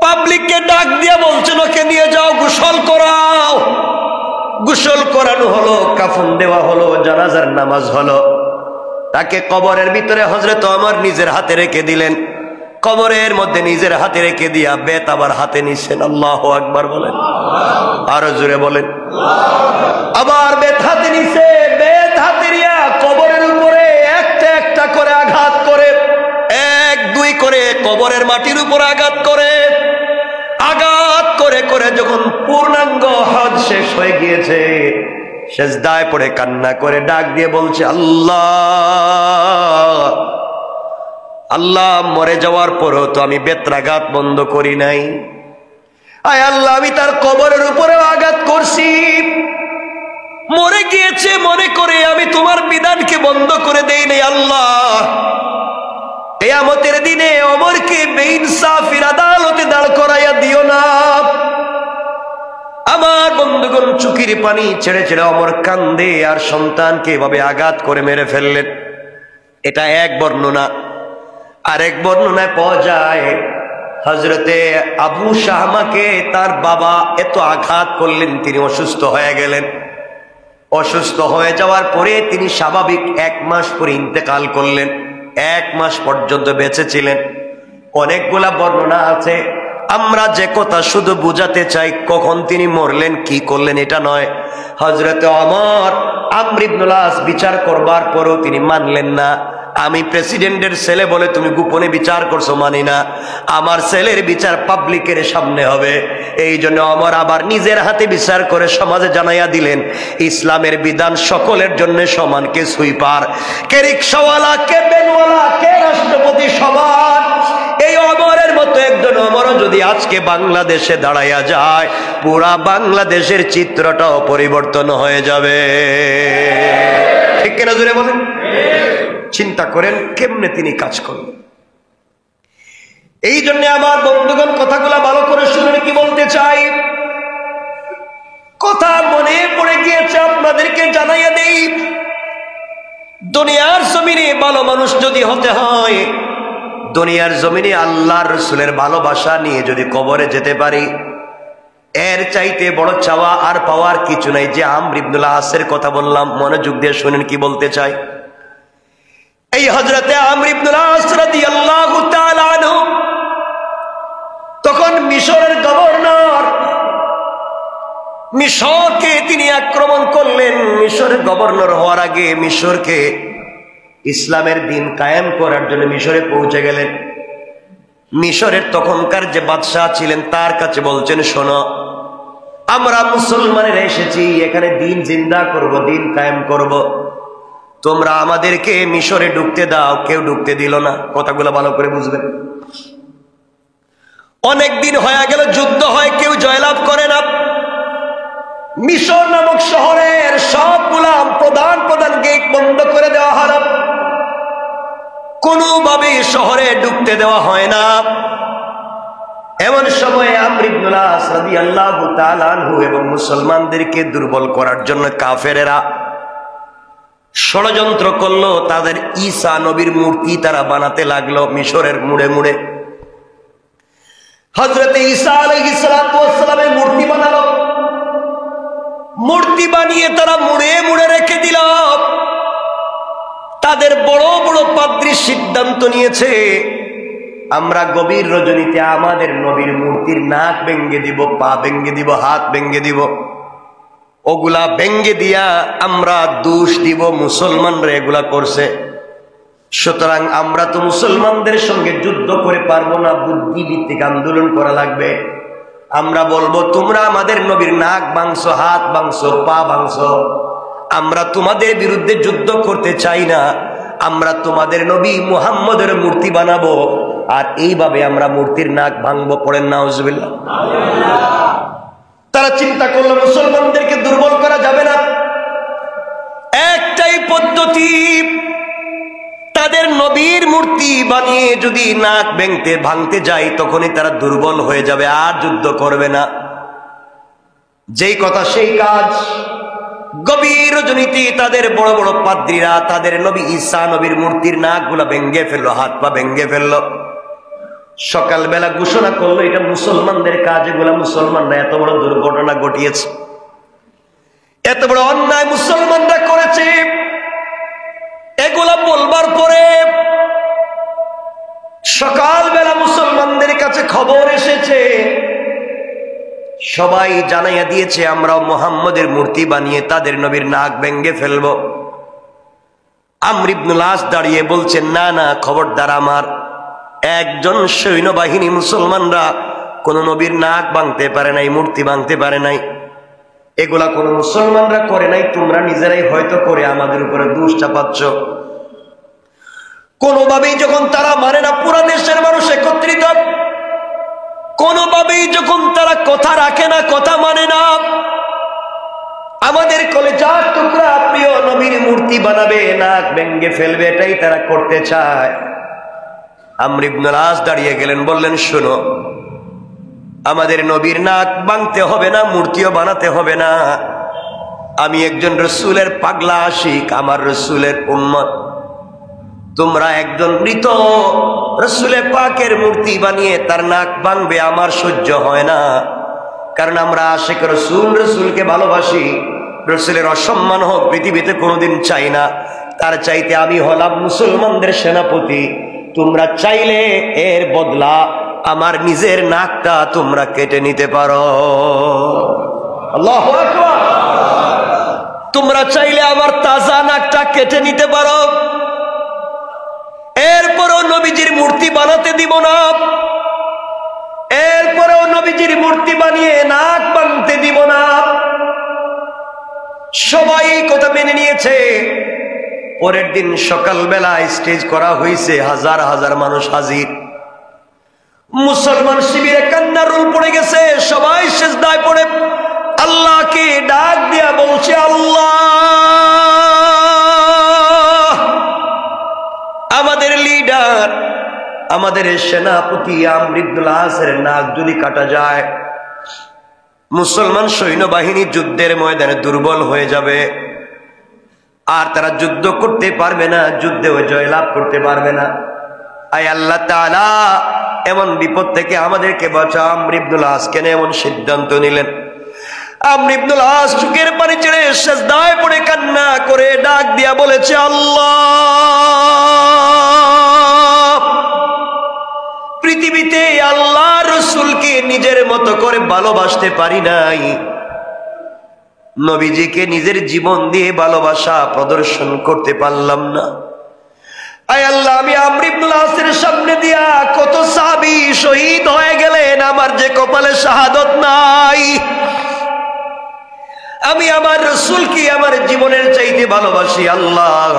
Speaker 1: পাবলিককে ডাক দিয়ে বলছেন, ওকে নিয়ে যাও, গোসল করাও। গোসল করানো হলো, কাফন দেওয়া হলো, জানাজার নামাজ হলো। তাকে কবরের ভিতরে হযরত ওমর নিজের হাতে রেখে দিলেন। কবরের মধ্যে নিজের হাতে রেখে দিয়া বেত আবার হাতে নিছেন। আল্লাহু আকবার বলেন, আরো জোরে বলেন। আবার বেত হাতে নিছে, বেত হাতে নিয়া কবরের উপরে একটা একটা করে আঘাত করে, 1 2 করে কবরের মাটির উপর আঘাত করে, আঘাত করে করে যখন পূর্ণাঙ্গ হজ শেষ হয়ে গিয়েছে, সিজদায় পড়ে কান্না করে ডাক দিয়ে বলছে, আল্লাহ আল্লাহ মরে যাওয়ার পরও তো আমি বেত্রাঘাত বন্ধ করি নাই। আয় আল্লাহ, আমি তার কবরের উপরে আঘাত করছি, মরে গিয়েছে মনে করে আমি তোমার বিধানকে বন্ধ করে দেই নাই। আল্লাহ কিয়ামতের দিনে ওমরকে বেইনসাফির আদালতে দাঁড় করাইয়া দিও না। আমার বন্ধুগণ, চোখের পানি ছেড়ে ছেড়ে ওমর কান্দে আর সন্তানকে এভাবে আঘাত করে মেরে ফেললেন। এটা এক বর্ণনা। আরেক বর্ণনায় পাওয়া যায় হযরতে আবু শাহমাকে তার বাবা এত আঘাত করলেন, তিনি অসুস্থ হয়ে গেলেন। অসুস্থ হয়ে যাওয়ার পরে তিনি স্বাভাবিক 1 মাস পরে ইন্তেকাল করলেন। 1 মাস পর্যন্ত বেঁচে ছিলেন। অনেকগুলা বর্ণনা আছে। আমরা যে কথা শুধু বুঝাতে চাই, কখন তিনি মরলেন, কি করলেন, এটা নয়। হযরতে ওমর আমর ইবনুল আস বিচার করবার পরেও তিনি মানলেন না। আমি প্রেসিডেন্টের ছেলে বলে তুমি গোপনে বিচার করছো, মানি না। আমার ছেলের বিচার পাবলিকের সামনে হবে। এই জন্য ওমর আবার নিজের হাতে বিচার করে সমাজে জানাইয়া দিলেন, ইসলামের বিধান সকলের জন্য সমান। কে সুইপার, কে রিক্সাওয়ালা, কে বেনওয়ালা, কে রাষ্ট্রপতি, সমান। এই ওমরের মতো একজন ওমরও যদি আজকে বাংলাদেশে দাঁড়াইয়া যায়, পুরা বাংলাদেশের চিত্রটাও পরিবর্তন হয়ে যাবে। ঠিক কিনা জোরে বলেন? চিন্তা করেন কেমনে তিনি কাজ করলেন। এই জন্য আমার বন্ধুগণ, কথাগুলা ভালো করে শুনে কি বলতে চাই, কথা মনে পড়ে গিয়েছে, আপনাদেরকে জানাইয়া দেই। দুনিয়ার জমিনে ভালো মানুষ যদি হতে হয়, দুনিয়ার জমিনে আল্লাহর রাসূলের ভালোবাসা নিয়ে যদি কবরে যেতে পারি, এর চাইতে বড় চাওয়া আর পাওয়ার কিছু নাই। যে আমর ইবনুল আসের কথা বললাম, মনোযোগ দিয়ে শুনেন কি বলতে চাই। এই হযরতে আমর ইবনুল আস রাদিয়াল্লাহু তাআলা আনহু তখন মিশরের গভর্নর। মিশরকে তিনি আক্রমণ করলেন। মিশরের গভর্নর হওয়ার আগে মিশরকে ইসলামের দিন কায়েম করার জন্য মিশরে পৌঁছে গেলেন। মিশরের তখনকার যে বাদশাহ ছিলেন তার কাছে বলছেন, শোনো, আমরা মুসলমানেরা এসেছি এখানে দিন জিন্দা করব, দিন কায়েম করব, তোমরা আমাদেরকে মিশরে ঢুকতে দাও। কেউ ঢুকতে দিল না। কথাগুলো ভালো করে বুঝবেন। অনেক দিন হয়ে গেল, যুদ্ধ হয়, কেউ জয়লাভ করে না। মিশর নামক শহরের সবগুলা প্রধান প্রধান গেট বন্ধ করে দেওয়া হলো, কোনোভাবে শহরে ঢুকতে দেওয়া হয় না। এমন সময় আমর ইবনুল আস রাদিয়াল্লাহু তাআলা আনহু এবং মুসলমানদেরকে দুর্বল করার জন্য কাফেরেরা ষড়যন্ত্র করলো। তাদের ঈসা নবীর মূর্তি তারা বানাতে লাগলো মিশরের মুড়ে মুড়ে। হযরতে ঈসা আলাইহিস সালাতু ওয়াস সালামের মূর্তি বানালো। মূর্তি বানিয়ে তারা মুড়ে মুড়ে রেখে দিল। তাদের বড় বড় পাদ্রী সিদ্ধান্ত নিয়েছে, আমরা গভীর রজনীতে আমাদের নবীর মূর্তির নাক ভেঙ্গে দিব, পা ভেঙ্গে দিব, হাত ভেঙ্গে দিব। ওগুলা ভেঙ্গে দিয়া আমরা দোষ দিব মুসলমানরা এগুলা করছে। সুতরাং আমরা তো মুসলমানদের সঙ্গে যুদ্ধ করে পারবো না, বুদ্ধিভিত্তিক আন্দোলন করা লাগবে। আমরা বলবো তোমরা আমাদের নবীর নাক ভাঙছো, হাত ভাঙছো, পা ভাঙছো, আমরা তোমাদের বিরুদ্ধে যুদ্ধ করতে চাই না, আমরা তোমাদের নবী মুহাম্মদের মূর্তি বানাবো, আর এইভাবে আমরা মূর্তির নাক ভাঙবো। পড়েন নাউজুবিল্লাহ। তারা চিন্তা করলো মুসলমানদেরকে দুর্বল করা যাবে না, একটাই পদ্ধতি, তাদের নবীর মূর্তি বানিয়ে যদি নাক ভাঙতে যায় তখনই তারা দুর্বল হয়ে যাবে, আর যুদ্ধ করবে না। যেই কথা সেই কাজ। গভীর রজনীতে তাদের বড় বড় পাদ্রীরা তাদের নবী ঈসা নবীর মূর্তির নাকগুলা ভেঙ্গে ফেললো, হাত পা ভেঙ্গে ফেললো। সকালবেলা ঘোষণা করলো এটা মুসলমানদের কাজ, এগুলা মুসলমানরা এত বড় দুর্ঘটনা ঘটিয়েছে, এত বড় অন্যায় মুসলমানরা করেছে। এগুলা বলবার পরে সকালবেলা মুসলমানদের কাছে খবর এসেছে, সবাই জানাইয়া দিয়েছে আমরা মুহাম্মদের মূর্তি বানিয়ে তাদের নবীর নাক ভেঙ্গে ফেলবো। আমর ইবনুল আস দাঁড়িয়ে বলছেন, না না, খবরদার, আমার একজন সৈন্যবাহিনী মুসলমানরা কোন নবীর নাক ভাঙতে পারে নাই, মূর্তি ভাঙতে পারে নাই, এগুলা কোন মুসলমানরা করে নাই, তোমরা নিজেরাই হয়তো করে আমাদের উপরে দোষ চাপাচ্ছ। কোনোভাবেই যখন তারা মানে না, পুরা দেশের মানুষ একত্রিত, কোনোভাবেই যখন তারা কথা রাখে না, কথা মানে না, আমাদের কলেজার টুকরা প্রিয় নবীর মূর্তি বানাবে, নাক ভেঙ্গে ফেলবে, এটাই তারা করতে চায়। আমর ইবনুল আস দাঁড়িয়ে গেলেন, বললেন, শোনো, আমাদের নবীর নাক ভাঙতে হবে না, মূর্তিও বানাতে হবে না, আমি একজন রসুলের পাগলা আশিক, আমার রসুলের উম্মত, তোমরা একজন মৃত রসুলে পাকের মূর্তি বানিয়ে তার নাক ভাঙবে, আমার সহ্য হয় না, কারণ আমরা আশিক রসুল, রসুলকে ভালোবাসি, রসুলের অসম্মান হোক পৃথিবীতে কোনোদিন চাই না। তার চাইতে আমি হলাম মুসলমানদের সেনাপতি, তোমরা চাইলে এর বদলা আমার নিজের নাকটা তোমরা কেটে নিতে পারো। আল্লাহু আকবার। তোমরা চাইলে আমার তাজা নাকটা কেটে নিতে পারো, এরপরেও নবীজির মূর্তি বানাতে দিব না, এরপরেও নবীজির মূর্তি বানিয়ে নাক ভাঙতে দিব না। সবাই কথা মেনে নিয়েছে। পরের দিন সকালবেলা স্টেজ করা হয়েছে, হাজার হাজার মানুষ হাজির। মুসলমান শিবিরে কান্নার রোল পড়ে গেছে, সবাই সিজদায় পড়ে আল্লাহকে ডাক দিয়া বলছে, আল্লাহ, আমাদের লিডার, আমাদের সেনাপতি আমর ইবনুল আসের নাক যদি কাটা যায়, মুসলমান সৈন্যবাহিনী যুদ্ধের ময়দানে দুর্বল হয়ে যাবে, আর তারা যুদ্ধ করতে পারবে না, যুদ্ধেও জয়লাভ করতে পারবে না। আয় আল্লাহ তাআলা, এমন বিপদ থেকে আমাদেরকে বাঁচাও। আমর ইবনুল আস কেন এমন সিদ্ধান্ত নিলেন? আমর ইবনুল আস চোখের পানি ছেড়ে সিজদায় পড়ে কান্না করে ডাক দিয়া বলেছে, আল্লাহ, পৃথিবীতে আল্লাহ রসুলকে নিজের মতো করে ভালোবাসতে পারি নাই, নবীজিকে নিজের জীবন দিয়ে ভালোবাসা প্রদর্শন করতে পারলাম না। আয় আল্লাহ, আমি আমর ইবনুল আসের সামনে দিয়া কত সাহাবী শহীদ হয়ে গেলেন, আমার যে কপালে শাহাদত নাই। আমি আমার রাসূলকে আমার জীবনের চাইতে ভালোবাসি আল্লাহ।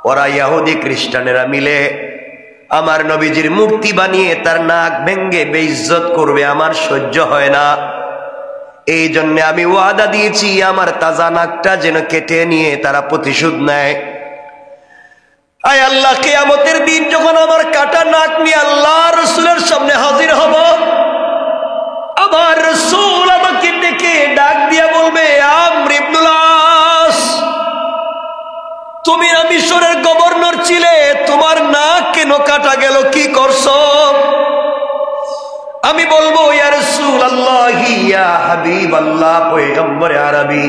Speaker 1: ওরা ইহুদি খ্রিস্টানেরা মিলে আমার নবীজির মূর্তি বানিয়ে তার নাক ভেঙ্গে বেইজ্জত করবে, আমার সহ্য হয় না। এই জন্য আমি ওয়াদা দিয়েছি আমার তাজা নাকটা যেন কেটে নিয়ে তারা প্রতিশোধ নেয়। আয় আল্লাহ, কিয়ামতের দিন যখন আমার কাটা নাক নিয়ে আল্লাহ রাসূলের সামনে হাজির হব, আমার রাসূল আমাকে ডেকে ডাক দিয়া বলবে, আমর ইবনুল আস, তুমি মিশরের গভর্নর ছিলে, তোমার নাক কেন কাটা গেল, কি করছো? আমি বলবো, ইয়া রাসূলুল্লাহ, ইয়া হাবিবাল্লাহ, পয়গম্বর আরবি,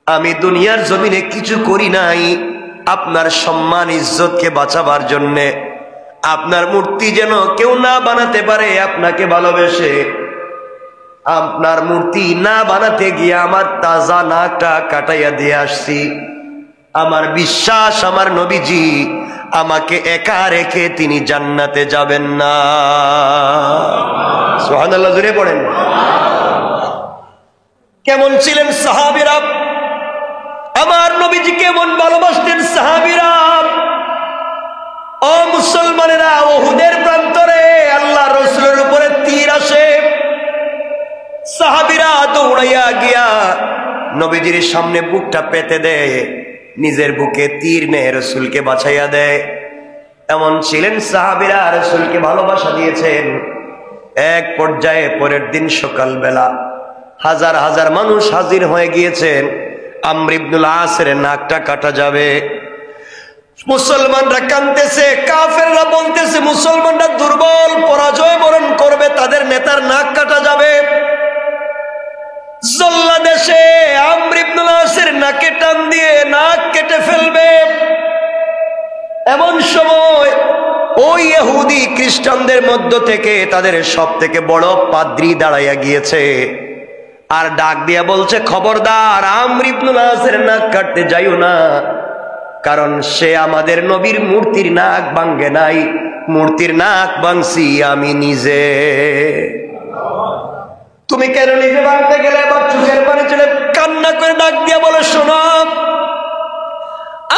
Speaker 1: আমি দুনিয়ার জমিনে কিছু করি নাই, আপনার সম্মান ইজ্জতকে বাঁচাবার জন্যে, আপনার মূর্তি যেন কেউ না বানাতে পারে আপনাকে ভালোবেসে, আপনার মূর্তি না বানাতে গিয়ে আমার তাজা নাকটা কাটাইয়া দিয়ে আসছি। আমার বিশ্বাস আমার নবীজি আমাকে একা রেখে তিনি জান্নাতে যাবেন না। সুবহানাল্লাহ, জোরে পড়েন। কেমন ছিলেন সাহাবীরা, আমার নবীজি কেমন ভালোবাসতেন সাহাবীরা। ও মুসলমানেরা, উহুদের প্রান্তরে আল্লাহ রাসূলের উপরে তীর আসে, সাহাবীরা দৌড়াইয়া গিয়া নবীজির সামনে বুকটা পেতে দেয়, নিজের বুকে তীর নেয়, রাসূলকে বাঁচাইয়া দেয়। এমন ছিলেন সাহাবীরা, রাসূলকে ভালোবাসা দিয়েছেন। এক পর্যায়ে পরের দিন সকালবেলা হাজার হাজার মানুষ হাজির হয়ে গিয়েছেন। আমর ইবনুল আসের নাকটা কাটা যাবে। মুসলমানরা কাঁদতেছে, কাফেররা বলতেছে মুসলমানরা দুর্বল, পরাজয় বরণ করবে, তাদের নেতার নাক কাটা যাবে। জল্লাদ এসে আমর ইবনুল আসের নাকে টান দিয়ে নাক কেটে ফেলবে। এমন সময় ওই ইহুদি খ্রিস্টানদের মধ্য থেকে তাদের সব থেকে বড় পাদ্রী দাঁড়াইয়া গিয়েছে, আর ডাক দিয়া বলছে, খবরদার আমর ইবনুল আসের নাক কাটতে যাইও না, কারণ সে আমাদের নবীর মূর্তির নাক ভাঙ্গে নাই, মূর্তির নাক ভাঙছি আমি নিজে। তুমি কেন নিজে ভাঙতে গেলে? এবার চোখের পানি ছেড়ে কান্না করে ডাক দিয়া বলে, শোনো,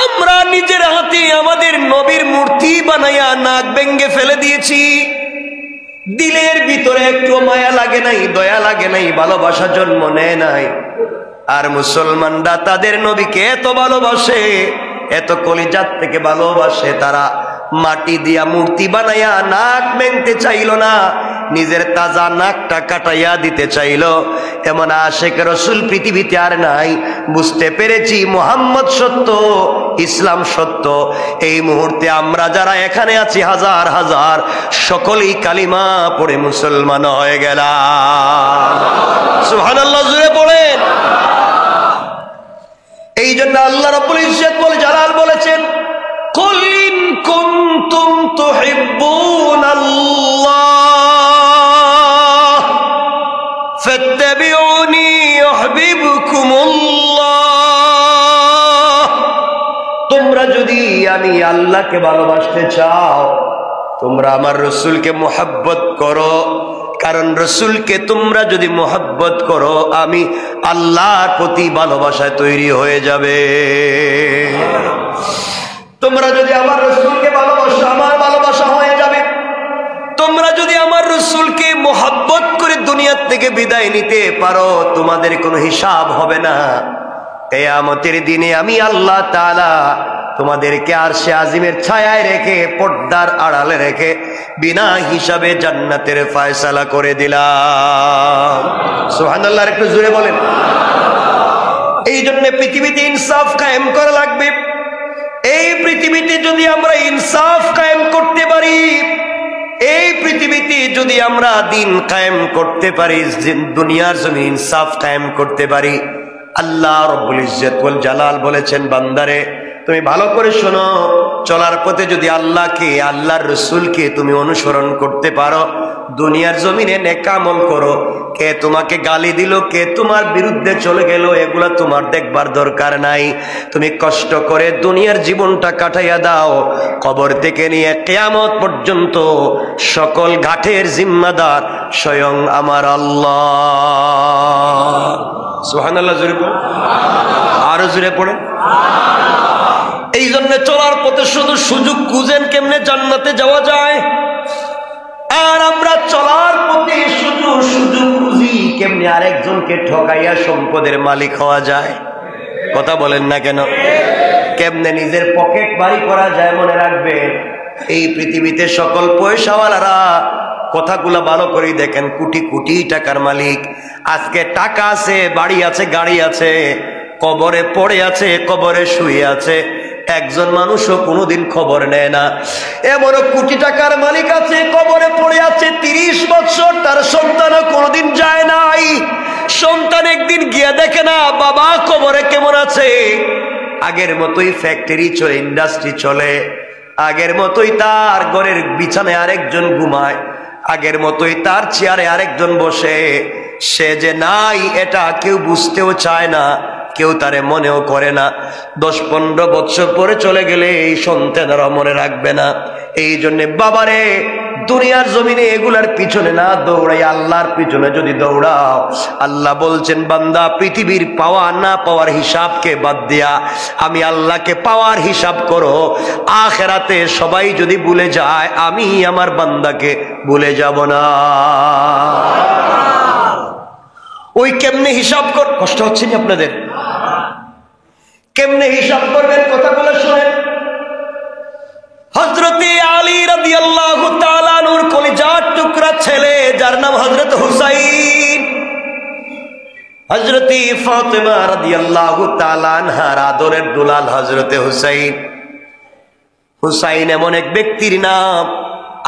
Speaker 1: আমরা নিজের হাতে আমাদের নবীর মূর্তি বানাইয়া নাক ভেঙ্গে ফেলে দিয়েছি। দিলের ভিতরে একটু মায়া লাগে নাই, দয়া লাগে নাই, ভালোবাসা জন্ম নেয় নাই। আর মুসলমানরা তাদের নবীকে এত ভালোবাসে, এত কলিজাত থেকে ভালোবাসে, তারা মাটি দিয়া মূর্তি বানাইয়া নাক ভেঙতে চাইল না, নিজের তাজা নাকটা কাটাইয়া দিতে চাইল। এমন আশেক রাসূল পৃথিবীতে আর নাই। বুঝতে পেরেছি মুহাম্মদ সত্য, ইসলাম সত্য। এই মুহূর্তে আমরা যারা এখানে আছি হাজার হাজার, সকলেই কালিমা পড়ে মুসলমান হয়ে গেলাম। সুবহানাল্লাহ, জোরে পড়েন। এই জন্য আল্লাহ রাব্বুল ইজ্জত ওয়াল জালাল বলেছেন, কুল ইন কুনতুম তুহিব্বুনাল্লাহ ফাত্তাবিউনি ইউহিব্বুকুমুল্লাহ। তোমরা যদি আমি আল্লাহকে ভালোবাসতে চাও, তোমরা আমার রাসূলকে মুহাব্বত করো, কারণ রাসূলকে তোমরা যদি মুহাব্বত করো, আমি আল্লাহর প্রতি ভালোবাসায় তৈরি হয়ে যাবে। তোমরা যদি আমার রাসূলকে ভালোবাসো, আমার ভালোবাসা হয়ে যাবে। তোমরা যদি আমার রাসূলকে মুহাব্বত করে দুনিয়ার থেকে বিদায় নিতে পারো, তোমাদের কোনো হিসাব হবে না। কিয়ামতের দিনে আমি আল্লাহ তাআলা তোমাদেরকে আরশে আজিমের ছায়ায় রেখে, পর্দার আড়ালে রেখে বিনা হিসাবে জান্নাতের ফয়সালা করে দিলাম। সুবহানাল্লাহ, একটু জোরে বলেন। এই জন্য পৃথিবীতে ইনসাফ কায়েম করা লাগবে। এই পৃথিবীতে যদি আমরা ইনসাফ কায়েম করতে পারি, এই পৃথিবীতে যদি আমরা দিন কায়েম করতে পারি, দুনিয়ার জমি ইনসাফ কায়েম করতে পারি, আল্লাহ রাব্বুল ইজ্জত ওয়াল জালাল বলেছেন, বান্দারে তুমি ভালো করে শোনো, চলার পথে যদি আল্লাহকে, আল্লাহর রাসূলকে তুমি অনুসরণ করতে পারো, দুনিয়ার জমিনে নেক আমল করো, কে তোমাকে গালি দিল, কে তোমার বিরুদ্ধে চলে গেল, এগুলা তোমার দেখবার দরকার নাই। তুমি কষ্ট করে দুনিয়ার জীবনটা কাটাইয়া দাও, কবর থেকে নিয়ে কিয়ামত পর্যন্ত সকল ঘাটের জিম্মাদার স্বয়ং আমার আল্লাহ। সুবহানাল্লাহ, জোরে পড়ে, আরো জোরে পড়ে। এই জন্য চলার পথে শুধু সুযোগ খুঁজেন কেমনে জান্নাতে যাওয়া যায়, আর আমরা চলার পথে শুধু সুযোগ খুঁজি কেমনে আরেকজনকে ঠকাইয়া সম্পদের মালিক হওয়া যায়। কথা বলেন না কেন? কেমনে নিজের পকেট ভারী করা যায়। মনে রাখবেন, এই পৃথিবীতে সকল পয়সাওয়ালারা, কথাগুলো ভালো করে দেখেন, কোটি কোটি টাকার মালিক। আজকে টাকা আছে, বাড়ি আছে, গাড়ি আছে, কবরে পড়ে আছে, কবরে শুয়ে আছে, একজন মানুষও কোনোদিন খবর নেয় না। এমন কোটি টাকার মালিক আছে, কবরে পড়ে আছে 30 বছর, তার সন্তানও কোনোদিন যায় নাই। সন্তান একদিন গিয়ে দেখে না বাবা কবরে কেমন আছে। আগের মতোই ফ্যাক্টরি চলে, ইন্ডাস্ট্রি চলে, আগের মতোই তার ঘরের বিছানায় আরেকজন ঘুমায়, আগের মতোই তার চেয়ারে আরেকজন বসে। সে যে নাই এটা কেউ বুঝতেও চায় না, কেউ তারে মনেও করে না। 10-15 বছর পরে চলে গেলে এই সন্তানেরা মনে রাখবে না। এই জন্য বাবারে, দুনিয়ার জমিনে এগুলার পিছনে না দৌড়াই আল্লাহর পিছনে যদি দৌড়াও, আল্লাহ বলছেন বান্দা পৃথিবীর পাওয়া না পাওয়ার হিসাবকে বাদ দিয়া আমি আল্লাহকে পাওয়ার হিসাব করো। আখিরাতে সবাই যদি ভুলে যায়, আমি আমার বান্দাকে ভুলে যাব না। ওই কেমনে হিসাব কর, কষ্ট হচ্ছে না আপনাদের? কেমনে হিসাব করবেন কথাগুলো শুনেন। হযরতে আলী রাদিয়াল্লাহু তাআলা আনহুর কলিজার টুকরা ছেলে, যার নাম হযরত হুসাইন, হযরতে ফাতেমা রাদিয়াল্লাহু তাআলা আনহার আদরের দুলাল হযরতে হুসাইন। হুসাইন এমন এক ব্যক্তির নাম,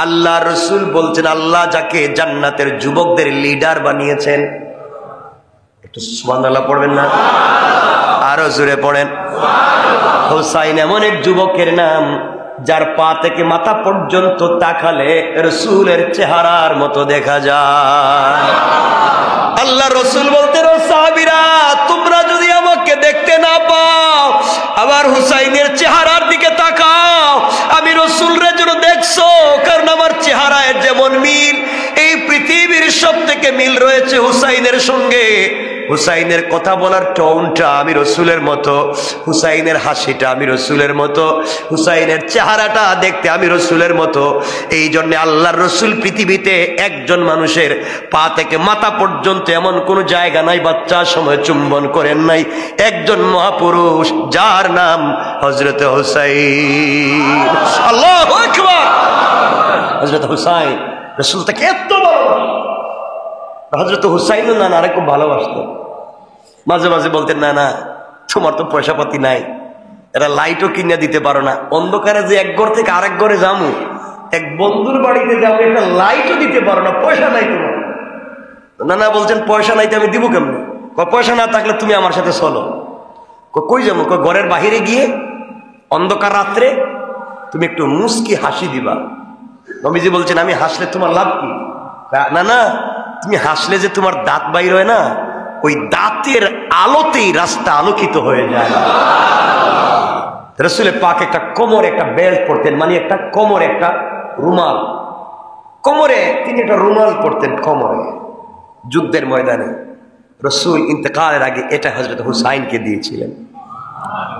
Speaker 1: আল্লাহ রাসূল বলছেন আল্লাহ যাকে জান্নাতের যুবকদের লিডার বানিয়েছেন। একটু সুবহানাল্লাহ পড়বেন না? আরো জোরে পড়েন। হুসাইন এমন এক যুবকের নাম যার পা থেকে মাথা পর্যন্ত তাকালে রাসূলের চেহারার মতো দেখা যায়। আল্লাহ রাসূল বলতেন, ও সাহাবীরা, তোমরা যদি আমাকে দেখতে না পাও, আবার হুসাইনের চেহারার দিকে তাকাও। আমি রাসূলরে যেন দেখছো, কারণ আমার চেহারায় যেমন মিল, এই পৃথিবীর সব থেকে মিল রয়েছে হুসাইনের সঙ্গে। হুসাইনের কথা বলার টোনটা আমি রসুলের মতো, হুসাইনের হাসিটা আমি রসুলের মতো, হুসাইনের চেহারাটা দেখতে আমি রসুলের মতো। এই জন্য আল্লাহর রসুল পৃথিবীতে একজন মানুষের পা থেকে মাথা পর্যন্ত এমন কোনো জায়গা নাই বাচ্চার সময় চুম্বন করেন নাই। একজন মহাপুরুষ যার নাম হযরত হুসাইন। আল্লাহু আকবার। হযরত হুসাইন রসুল তাকে এত ভালোবাসতেন। হযরত হুসাইন নানারে খুব ভালোবাসতেন। মাঝে মাঝে বলতেন, না না, তোমার তো পয়সা পাতি নাই, এরা লাইটও কিনে দিতে পারো না, অন্ধকারে যে এক ঘর থেকে আরেক ঘরে যাবো, এক বন্ধুর বাড়িতে যাবো, একটা লাইটও দিতে পারো না, পয়সা নাই তোমার। নানা বলছেন, পয়সা নাই তো আমি দিব কেমন? পয়সা না থাকলে তুমি আমার সাথে চলো। কই যাবো? ঘরের বাহিরে গিয়ে অন্ধকার রাত্রে তুমি একটু মুস্কি হাসি দিবা। নবীজি বলছেন, আমি হাসলে তোমার লাভ কি? না না, তুমি হাসলে যে তোমার দাঁত বাইর হয় না, ওই দাঁতের আলোতেই রাস্তা আলোকিত হয়ে যায়। রাসূলের পাক একটা কোমরে একটা বেল্ট পরতেন, মানে একটা কোমরে একটা রুমাল, কোমরে তিনি একটা রুমাল পরতেন কোমরে। যুদ্ধের ময়দানে রাসূল ইন্তেকালের আগে এটা হযরত হুসাইনকে দিয়েছিলেন।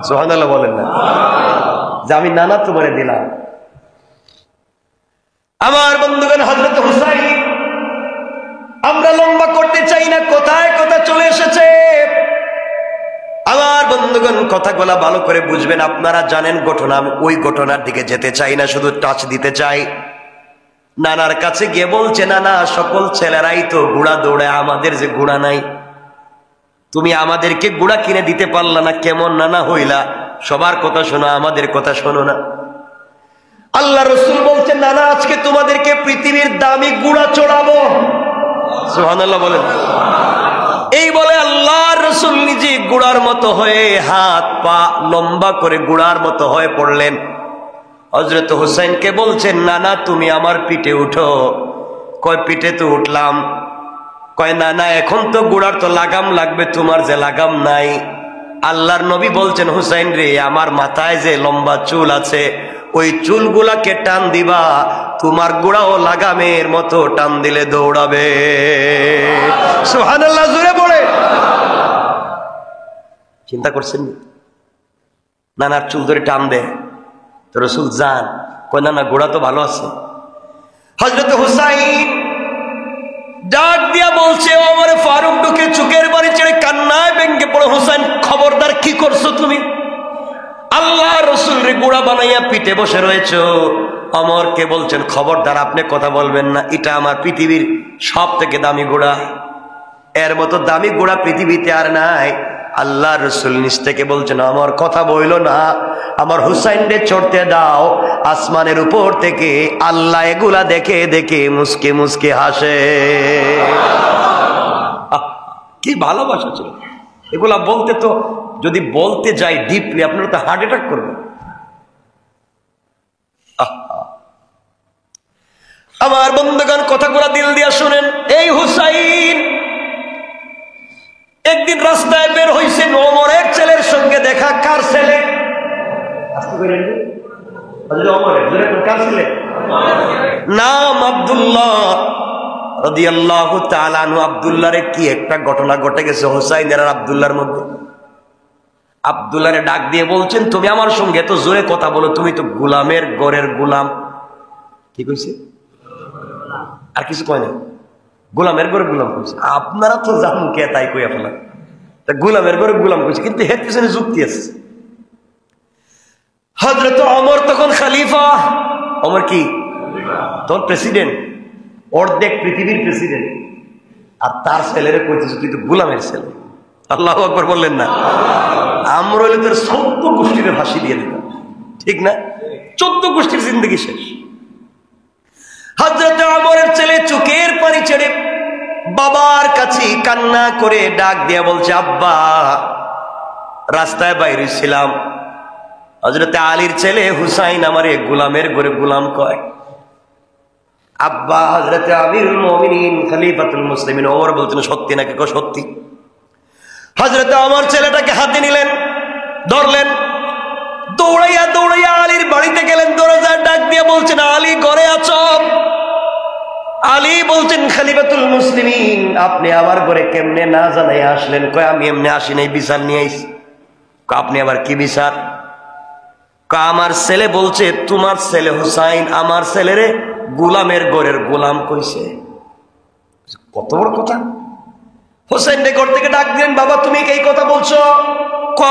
Speaker 1: সুবহানাল্লাহ বলেন না? যে আমি নানা তোমারে দিলাম। আমার বন্ধুগণ, হযরত হুসাইন, আমরা লম্বা করতে চাই না, কোথায় কথা চলে এসেছে। আমার বন্ধুগণ, কথাগুলা ভালো করে বুঝবেন। আপনারা জানেন ঘটনা, আমি ওই ঘটনার দিকে যেতে চাই না, শুধু টাচ দিতে চাই। নানার কাছে গিয়ে বলছে, নানা, সকল ছেলেরাই তো ঘোড়া দৌড়ায়, আমাদের যে ঘোড়া নাই, তুমি আমাদেরকে ঘোড়া কিনে দিতে পারলা না, কেমন নানা হইলা? সবার কথা শোনো, আমাদের কথা শোনো না। আল্লাহ রাসূল বলছেন, নানা, আজকে তোমাদেরকে পৃথিবীর দামি ঘোড়া চড়াবো। সুবহানাল্লাহ বলেন। এই বলে আল্লাহর রাসূল নিজে ঘোড়ার মতো হয়ে হাত পা লম্বা করে ঘোড়ার মতো হয়ে পড়লেন। হযরত হুসাইনকে বলছেন, নানা, তুমি আমার পিঠে উঠো। কয়, পিঠে তো উঠলাম। কয়, না না, এখন তো ঘোড়ার তো লাগাম লাগবে, তোমার যে লাগাম নাই। আল্লাহর নবী বলছেন, হুসাইন রে, আমার মাথায় যে লম্বা চুল আছে, ওই চুলগুলাকে টান দিবা, তোমার ঘোড়াও লাগামের মতো টান দিলে দৌড়াবে। সুবহানাল্লাহ জোরে পড়ে। চিন্তা করছেন? নানার চুল ধরে টান দে তো রাসূল যান। কয়, না না, ঘোড়া তো ভালো আছে। হযরত হুসাইন ডাক দিয়া বলছে, ওমর ফারুক ঢুকে চোখের বাড়ি ছেড়ে কান্নায় ভেঙে পড়ে, হুসাইন, খবরদার, কি করছো তুমি? আল্লাহ রাসূল রে ঘোড়া বানাইয়া পিঠে বসে রয়েছে। ওমরকে বলছেন, খবরদার, আপনি কথা বলবেন না, এটা আমার পৃথিবীর সব থেকে দামি ঘোড়া, এর মতো দামি ঘোড়া পৃথিবীতে আর নাই। আল্লাহ রাসূল নিজ থেকে বলছেন, আমার কথা বইল না, আমার হুসাইনরে চড়তে দাও। আসমানের উপর থেকে আল্লাহ এগুলা দেখে দেখে মুসকে মুসকে হাসে। কি ভালোবাসা ছিল এগুলা বলতে। তো যদি বলতে যাই ডিপলি, আপনারা তো হার্ট অ্যাটাক করবেন। আমার বন্ধুগণ, কথাগুলা দিল দিয়া শুনেন। এই হুসাইন একদিন রাস্তায় বের হয়েছেন, ওমরের কার ছেলে? নাম আব্দুল্লাহ রাদিয়াল্লাহু তাআলা আনহু। আব্দুল্লাহর কি একটা ঘটনা ঘটে গেছে হোসাইনের আর আব্দুল্লাহর মধ্যে। আব্দুল্লাহরে ডাক দিয়ে বলছেন, তুমি আমার সঙ্গে এত জোরে কথা বলো, তুমি তো গোলামের ঘরের গোলাম। কি কইছে? আর কিছু কয় না, গোলামের ঘরে গোলাম কইছে। আপনারা তো জানুন কে তাই কইয়া ফেলা, তা গোলামের ঘরে গোলাম কইছে, কিন্তু এর পিছনে যুক্তি আছে। হযরত ওমর তখন খলিফা। ওমর কি তখন প্রেসিডেন্ট, অর্ধেক পৃথিবীর প্রেসিডেন্ট, আর তার ছেলেরে কইতেছে তুই তো গোলামের ছেলে। আল্লাহু আকবার বললেন না? আমরা হইলে তোর 14 গোষ্ঠীর ফাঁসি দিয়ে দিতাম, ঠিক না? 14 গোষ্ঠীর জিন্দগি শেষ। হযরত ওমরের ছেলে চোখের পানি ছেড়ে বাবার কাছে কান্না করে ডাক দিয়া বলছে, আব্বা রাস্তায় বাইরে ছিলাম, হযরত আলীর ছেলে হুসাইন আমারে গোলামের ঘরে গোলাম কয়। আব্বা হযরত আমিরুল মুমিনিন খলিফাতুল মুসলিমিন ওমর বলতেন, সত্যি নাকি? কো সত্যি। হযরত ওমর ছেলেটাকে হাতে নিলেন, ধরলেন, দৌড়াইয়া দৌড়াইয়া আলীর বাড়িতে গেলেন, দরজার ডাক দিয়ে বলছেন, আলী ঘরে আছো? আলী বলছেন, খলিফাতুল মুসলিমিন আপনি আমার ঘরে কেমনে না জানাই আসলেন? কয় আমি এমনি আসি নাই, বিচার নিয়ে আইছি। আপনি আবার কি বিচার? আমার ছেলে বলছে তোমার ছেলে হুসাইন আমার ছেলেরে গোলামের ঘরের গোলাম কইছে। কত বড় কথা! হুসাইন ঘর থেকে ডাক দিলেন, বাবা তুমি এই কথা বলছো?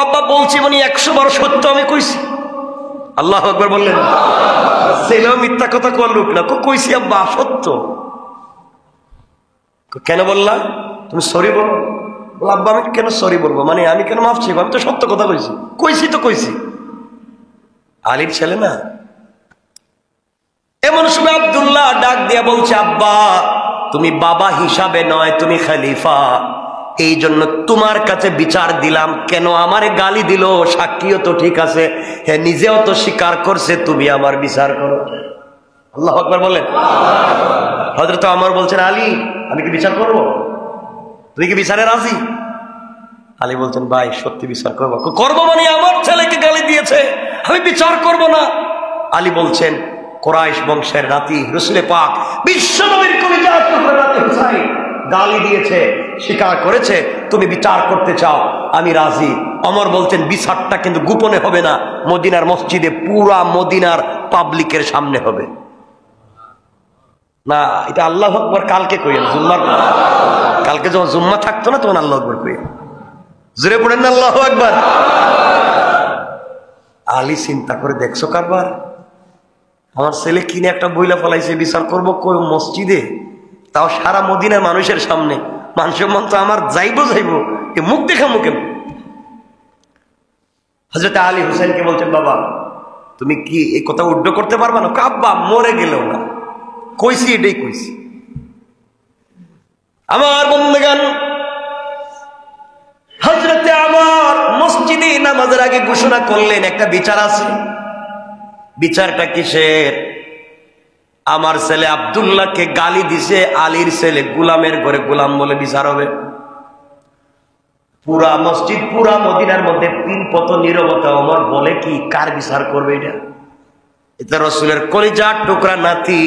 Speaker 1: আব্বা বলছি, মানে 100 বার সত্য আমি কইছি। আল্লাহু আকবার বললেন। ছেলেও মিথ্যা কথা কোন লোক না, কইছি আব্বা সত্য। কেন বললা? তুমি সরি বলো। আব্বা আমি কেন সরি বলবো, মানে আমি কেন মাফ চাইবো? আমি তো সত্য কথা কইছি। কইছি তো কইছি। আলীর ছেলে না? এমন সময় আব্দুল্লাহ ডাক দিয়া বলছে, আব্বা তুমি বাবা হিসাবে নয়, তুমি খলিফা, এই জন্য তোমার কাছে বিচার দিলাম। কেন আমারে গালি দিল? সাক্ষীও তো ঠিক আছে, হ্যাঁ নিজেও তো স্বীকার করছে, তুমি আমার বিচার করো। আল্লাহু আকবার বলেন। হযরত ওমর বলছেন, আলী আমি কি বিচার করব? তুই কি বিচারে রাজি? আলী বলছেন, ভাই সত্যি বিচার করবো। করবো মানে আমার ছেলেকে গালি দিয়েছে, আমি বিচার করব না। আলী বলছেন, কুরাইশ বংশের নাতি রাসূলে পাক বিশ্বনবীর কলিজার টুকরা নাতি হুসাইন গালি দিয়েছে, স্বীকার করেছে, তুমি বিচার করতে চাও, আমি রাজি। ওমর বলছেন, বিচারটা কিন্তু গোপনে হবে না, মদিনার মসজিদে পুরা মদিনার পাবলিকের সামনে হবে। না এটা আল্লাহু আকবার কালকে কইেন, জুম্মার কালকে যখন জুম্মা থাকতো না তখন আল্লাহু আকবার কইেন। জোরে পড়েন না আল্লাহু আকবার। আলী চিন্তা করে, দেখছো কারবার, আমার ছেলে কিনে একটা বইলা ফলাইছে, বিচার করবো কোন মসজিদে, তাও সারা মদিনার মানুষের সামনে। মানুষের মন তো আমার যাইবো মুখ দেখা মুখে। হযরত আলী হুসাইনকে বলছেন, বাবা তুমি কি এই কথা উড্ড করতে পারবা না? আব্বা মরে গেলেও না, কইছি এটাই কইছি। আমার বন্ধুগণ, হযরতে আমার মসজিদে নামাজের আগে ঘোষণা করলেন একটা বিচার আছে। বিচারটা কিসের? আমার ছেলে আব্দুল্লাহকে গালি দিছে, আলীর ছেলে গোলামের ঘরে গোলাম বলে বিচার হবে। পুরা মসজিদ, পুরা মদিনার মধ্যে পিনপত নীরবতা। ওমর বলে কি, কার বিচার করবে এটা? এটা রাসূলের কলিজার টুকরা নাতি,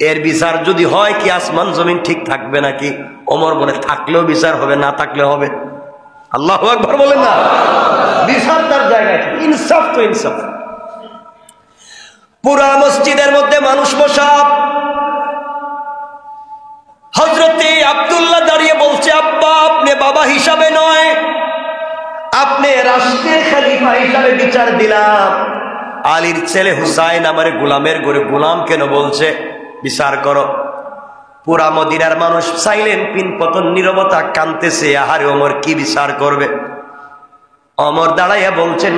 Speaker 1: এর বিচার যদি হয় কি আসমান জমিন ঠিক থাকবে নাকি? ওমর বলে, থাকলেও বিচার হবে, না থাকলেও হবে। আল্লাহু আকবার বলেন না? বিচার তার জায়গায়, ইনসাফ তো ইনসাফ। পুরা মসজিদের মধ্যে মানুষ বসা। হযরতে আব্দুল্লাহ দাঁড়িয়ে বলছে, আব্বা আপনি বাবা হিসাবে নয়, আপনি রাষ্ট্রের খলিফা হিসাবে বিচার দিলাম। আলীর ছেলে হুসাইন আমারে গোলামের ঘরে গোলাম কেন বলছে, বিচার করো। পুরা মদিনার মানুষ সাইলেন্ট, পিনপতন নীরবতা, কাঁদতেছে। আহারে ওমর কি বিচার করবে? ওমর দাঁড়াইয়া বলছেন,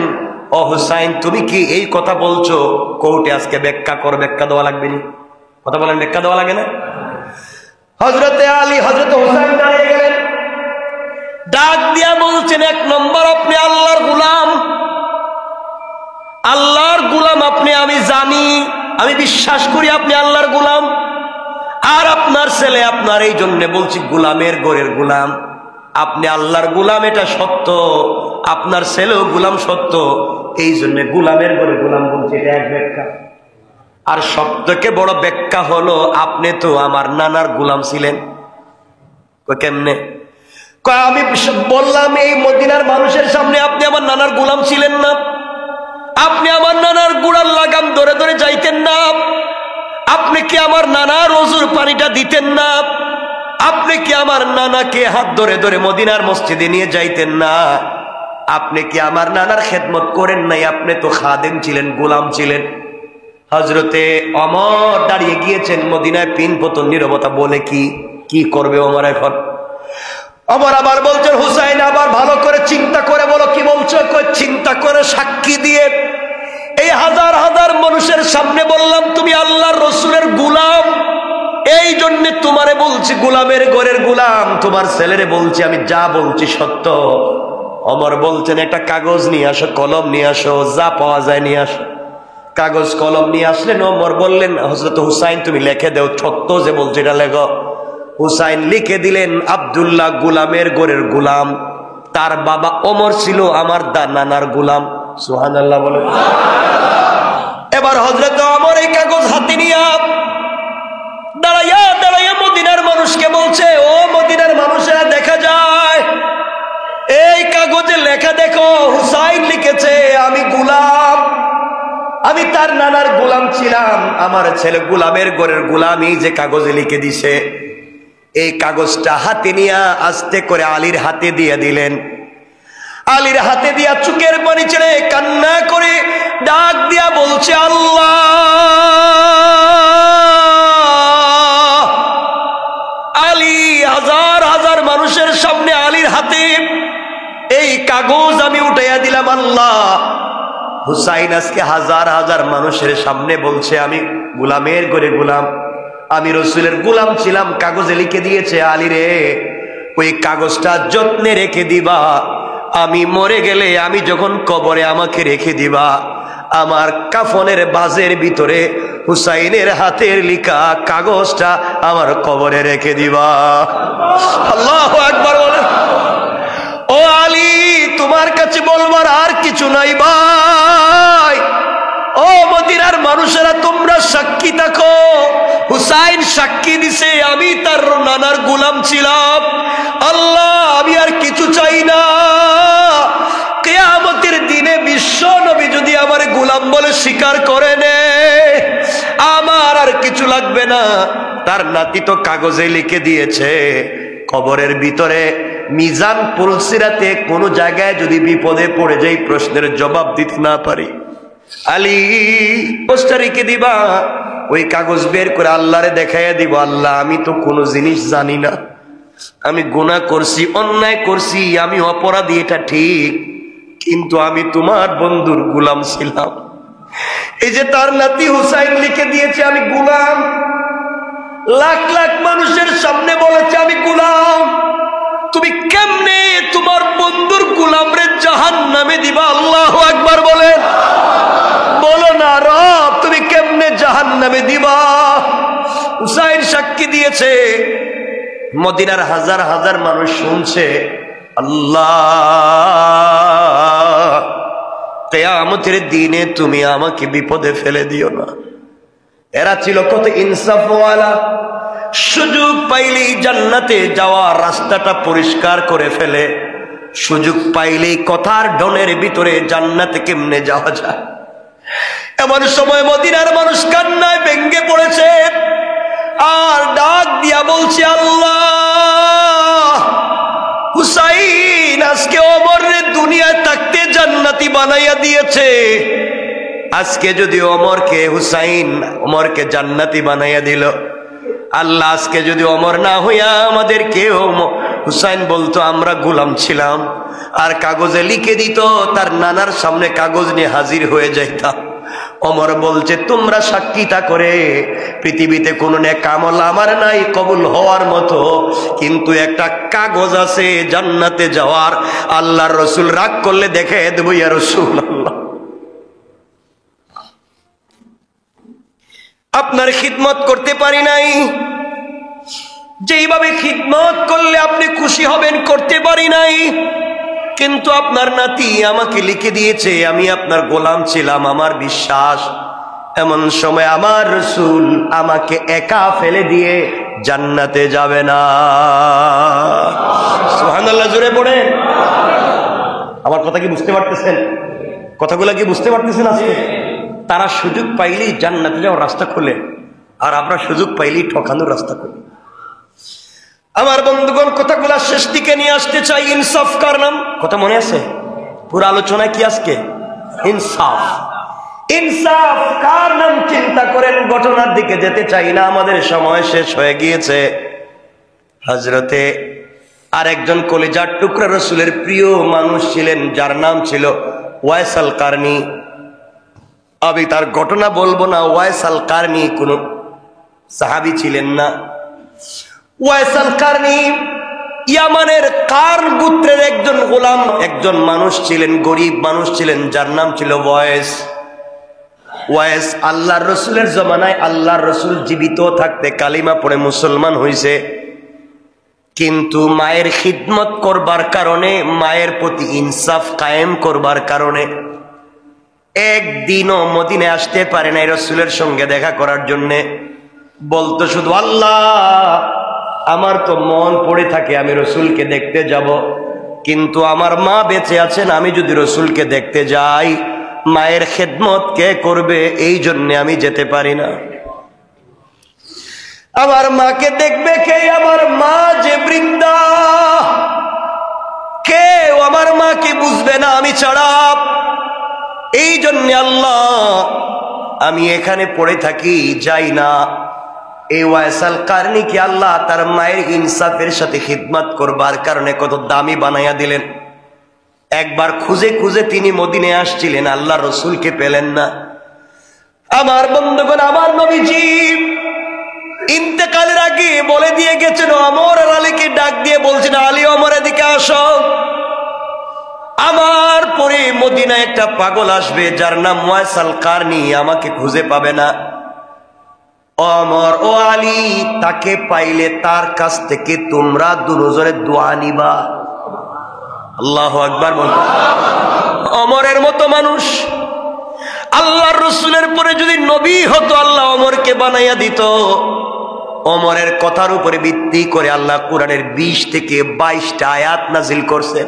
Speaker 1: ও হুসাইন তুমি কি এই কথা বলছো? কোর্টে আজকে ব্যাখ্যা কর, ব্যাখ্যা দেওয়া লাগবে না। কথা বলেন, ব্যাখ্যা দেওয়া লাগে না? হযরতে আলী হযরত হুসাইন দাঁড়িয়ে গেলেন, ডাক দিয়া বলছেন, 1 নম্বর আপনি আল্লাহর গোলাম, আল্লাহর গোলাম আপনি, আমি জানি, আমি বিশ্বাস করি আপনি আল্লাহর গোলাম। আর আপনার ছেলে আপনার, এই জন্য বলছি গোলামের ঘরের গোলাম। আপনি আল্লাহর গোলাম, এটা সত্য, আপনার ছেলেও গোলাম সত্য, এই জন্য গোলামের ঘরে গোলাম বলছে, এটা এক ব্যাখ্যা। আর সবথেকে বড় ব্যাখ্যা হলো আপনি তো আমার নানার গোলাম ছিলেন। কেমনে? আমি বললাম এই মদিনার মানুষের সামনে আপনি আমার নানার গোলাম ছিলেন না, আপনি আমার নানার গোড়ার লাগাম ধরে ধরে যাইতেন না, আপনি কি আমার নানার ওযুর পানিটা দিতেন না, আপনি কি আমার নানাকে হাত ধরে ধরে মদিনার মসজিদে নিয়ে যাইতেন না, আপনি কি আমার নানার খেদমত করেন নাই? আপনি তো খাদেম ছিলেন, গোলাম ছিলেন। হযরতে ওমর দাঁড়িয়ে গিয়েছেন মদিনায়, পিন পতন নীরবতা। বলে কি করবে ওমর এখন? ওমর আবার বলছেন, হুসাইন আবার ভালো করে চিন্তা করে বলো কি বলছো। চিন্তা করে সাক্ষী দিয়ে এই হাজার হাজার মানুষের সামনে বললাম তুমি আল্লাহর রাসূলের গোলাম, এই জন্য তোমারে বলছি গোলামের ঘরের গোলাম, তোমার ছেলেরে বলছি আমি যা বলছি সত্য। ওমর বলছেন একটা কাগজ নিয়ে আসো, কলম নিয়ে আসো, যা পাওয়া যায় নিয়ে আসো। কাগজ কলম নিয়ে আসলেন। ওমর বললেন, হযরত হুসাইন তুমি লিখে দাও, সত্য যে বলছো এটা লেখো। হুসাইন লিখে দিলেন, আব্দুল্লাহ গোলামের ঘরের গোলাম, তার বাবা ওমর ছিল আমার নানার গোলাম। সুবহানাল্লাহ বলে। এবার হযরত ওমর এই কাগজ হাতে নিয়ে দাঁড়াইয়া দাঁড়াইয়া মদিনার মানুষকে বলছে, ও মদিনার মানুষেরা দেখা যায় এই কাগজে লেখা দেখো, হুসাইন লিখেছে আমি গোলাম, আমি তার নানার গোলাম ছিলাম, আমার ছেলে গোলামের ঘরের গোলাম। এই যে কাগজে লিখে দিছে, এই কাগজটা হাতে নিয়ে আস্তে করে আলীর হাতে দিয়ে দিলেন। আলীর হাতে দিয়া চোখের পানি ছেড়ে কান্না করে ডাক দিয়া বলছে, আল্লাহ, আলী হাজার হাজার মানুষের সামনে আলীর হাতে এই কাগজ আমি উঠাইয়া দিলাম। আল্লাহ, হুসাইন আজকে হাজার হাজার মানুষের সামনে বলছে আমি গোলামের ঘরে গোলাম, আমি রাসূলের গোলাম ছিলাম, কাগজে লিখে দিয়েছে। আলী রে, ওই কাগজটা যত্নে রেখে দিবা, আমি মরে গেলে আমি যখন কবরে আমাকে রেখে দিবা, আমার কাফনের বাজের ভিতরে হুসাইনের হাতের লিখা কাগজটা আমার কবরে রেখে দিবা। আল্লাহু আকবার বলেন। ও আলী, তোমার কাছে বলবার আর কিছু নাই ভাই। ও মদিনার মানুষেরা তোমরা সাক্ষী থাকো, হুসাইন সাক্ষী দিছে আমি তার নানার গোলাম ছিলাম। আল্লাহ, আমি আর কিছু চাই না। কিয়ামতের দিনে বিশ্ব নবী যদি আমার গোলাম বলে স্বীকার করে নে, আমার আর কিছু লাগবে না। তার নাতি তো কাগজে লিখে দিয়েছে, কবরের ভিতরে মিজান পুলসিরাতে কোন জায়গায় যদি বিপদে পড়ে যাই, প্রশ্নের জবাব দিতে না পারি, আলী পোস্টা রেখে দিবা, ওই কাগজ বের করে আল্লাহরে দেখাইয়া দিব, আল্লাহ আমি তো কোনো জিনিস জানি না, আমি গুনাহ করছি, অন্যায় করছি, আমি অপরাধী, এটা ঠিক, কিন্তু আমি তোমার বন্ধুর গোলাম ছিলাম। এই যে তার নাতি হুসাইন লিখে দিয়েছে আমি গোলাম, লাখ লাখ মানুষের সামনে বলেছে আমি গোলাম, তুমি কেমনে তোমার বন্ধুর গোলাম রে জাহান্নামে দিবা? আল্লাহু আকবার বলেন। বলো না রব, তুমি কেমনে জাহান্নামে দিবা? হুসাইন সাক্ষী দিয়েছে, মদিনার হাজার হাজার মানুষ শুনছে। আল্লাহ, কিয়ামতের দিনে তুমি আমাকে বিপদে ফেলে দিও না। এরা ছিল কত ইনসাফওয়ালা, সুযোগ পাইলেই জান্নাতে যাওয়ার রাস্তাটা পরিষ্কার করে ফেলে, সুযোগ পাইলেই কথার ডনের ভিতরে জান্নাতে কেমনে যাওয়া যায়। এমন সময় মদিনার মানুষ কান্নায় ভেঙ্গে পড়েছে আর ডাক দিয়া বলছে, আল্লাহ, হুসাইন আজকে ওমরের দুনিয়ায় থাকতে জান্নাতি বানাইয়া দিয়েছে, আজকে যদি ওমরকে জান্নাতি বানাইয়া দিল, আল্লাহ আজকে যদি ওমর না হইয়া আমাদের কেউ হুসাইন বলতো আমরা গোলাম ছিলাম, আর কাগজে লিখে দিত, তার নানার সামনে কাগজ নিয়ে হাজির হয়ে যাইতাম। ওমর বলছে তোমরা সাক্ষীতা করে, পৃথিবীতে কোন নেক আমল আমার নাই কবুল হওয়ার মতো, কিন্তু একটা কাগজ আছে জান্নাতে যাওয়ার। আল্লাহর রাসূল রাগ করলে দেখে দেব, ইয়া রাসূলুল্লাহ, আপনার খিদমত করতে পারি নাই, যেইভাবে খিদমত করলে আপনি খুশি হবেন করতে পারি নাই, কিন্তু আপনার নাতি আমাকে লিখে দিয়েছে আমি আপনার গোলাম ছিলাম, আমার বিশ্বাস এমন সময় আমার রাসূল আমাকে একা ফেলে দিয়ে জান্নাতে যাবে না। সুবহানাল্লাহ, জোরে পড়েন। আমার কথা কি বুঝতে পারতেছেন? কথাগুলো কি বুঝতে পারতেছেন? আজকে তারা সুযোগ পাইলেই জান্নাতে যাওয়ার রাস্তা খোলে, আর আমরা সুযোগ পাইলেই ঠকানোর রাস্তা খুলি। আমার বন্ধুগণ, কথাগুলো শেষ দিকে নিয়ে আসতে চাই। ইনসাফ কার নাম? কথা মনে আছে? পুরো আলোচনায় কি আজকে? ইনসাফ। ইনসাফ কার নাম চিন্তা করেন। ঘটনার দিকে যেতে চাই না, আমাদের সময় শেষ হয়ে গিয়েছে। হযরতে আরেকজন কলিজার টুকরা রাসূলের প্রিয় মানুষ ছিলেন, যার নাম ছিল ওয়াইস আল কারনি। আমি তার ঘটনা বলবো না। ওয়াইস আল কারনি কোন সাহাবী ছিলেন না। ওয়াইস আল কারনি ইয়ামানের কার্ন গোত্রের একজন গোলাম, একজন মানুষ ছিলেন, গরিব মানুষ ছিলেন, যার নাম ছিল ওয়াইস। ওয়াইস আল্লাহর রসুলের জমানায় আল্লাহর রসুল জীবিত থাকতে কালিমা পড়ে মুসলমান হইছে, কিন্তু মায়ের খিদমত করবার কারণে, মায়ের প্রতি ইনসাফ কায়েম করবার কারণে একদিনও মদিনায় আসতে পারে নাই রসুলের সঙ্গে দেখা করার জন্যে। বলতো শুধু, আল্লাহ আমার তো মন পড়ে থাকে আমি রসুলকে দেখতে যাব, কিন্তু আমার মা বেঁচে আছেন, আমি যদি রসুলকে দেখতে যাই মায়ের খেদমত কে করবে, এই জন্য আমি যেতে পারি না। আমার মাকে দেখবে কে? আমার মা যে বৃদ্ধা, কেউ আমার মাকে বুঝবে না আমি ছাড়া। এই জন্য আল্লাহ আমি এখানে পড়ে থাকি, যাই না। এই ওয়াইস আল কারনিকে আল্লাহ তার মায়ের ইনসাফের সাথে খিদমত করবার কারণে কত দামি বানাইয়া দিলেন। একবার খুঁজে খুঁজে তিনি মদিনায় আসছিলেন, আল্লাহ রসুলকে পেলেন না। আমার বন্ধুগণ, আমার নবীজি ইন্তেকালের আগে বলে দিয়ে গেছেন, ওমর আর আলীকে ডাক দিয়ে বলছেন, আলী ওমর এদিকে আসো, আমার পরে মদিনায় একটা পাগল আসবে যার নাম ওয়াইস আল কারনি, আমাকে খুঁজে পাবে না। ওমর ও আলী, তাকে পাইলে তার কাছ থেকে তোমরা দুজনে দোয়া নিবা। আল্লাহু আকবার বলতে। ওমরের মতো মানুষ, আল্লাহর রসুলের পরে যদি নবী হতো আল্লাহ ওমরকে বানাইয়া দিত। ওমরের কথার উপরে ভিত্তি করে আল্লাহ কোরআনের 20 থেকে 22টা আয়াত নাজিল করছেন।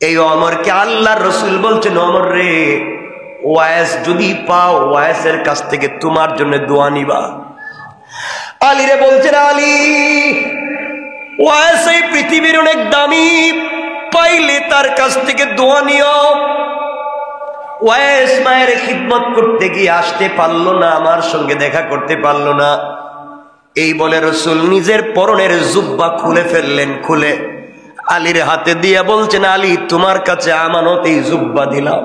Speaker 1: এই ওমরকে আল্লাহর রসুল বলছেন, ওমর রে, ওয়াইস যদি পাও ওয়াইসের কাছ থেকে তোমার জন্য দোয়া নিবা। আলী রে বলছেন, আলী ওয়াইস এই পৃথিবীর অনেক দামি, পাইলে তার কাছ থেকে দোয়া নিও। ওয়াইস মায়ের খিদমত করতে গিয়ে আসতে পারলো না, আমার সঙ্গে দেখা করতে পারলো না। এই বলে রসুল নিজের পরনের জুব্বা খুলে ফেললেন, খুলে আলীর হাতে দিয়ে বলছেন, আলী তোমার কাছে আমানত এই জুব্বা দিলাম,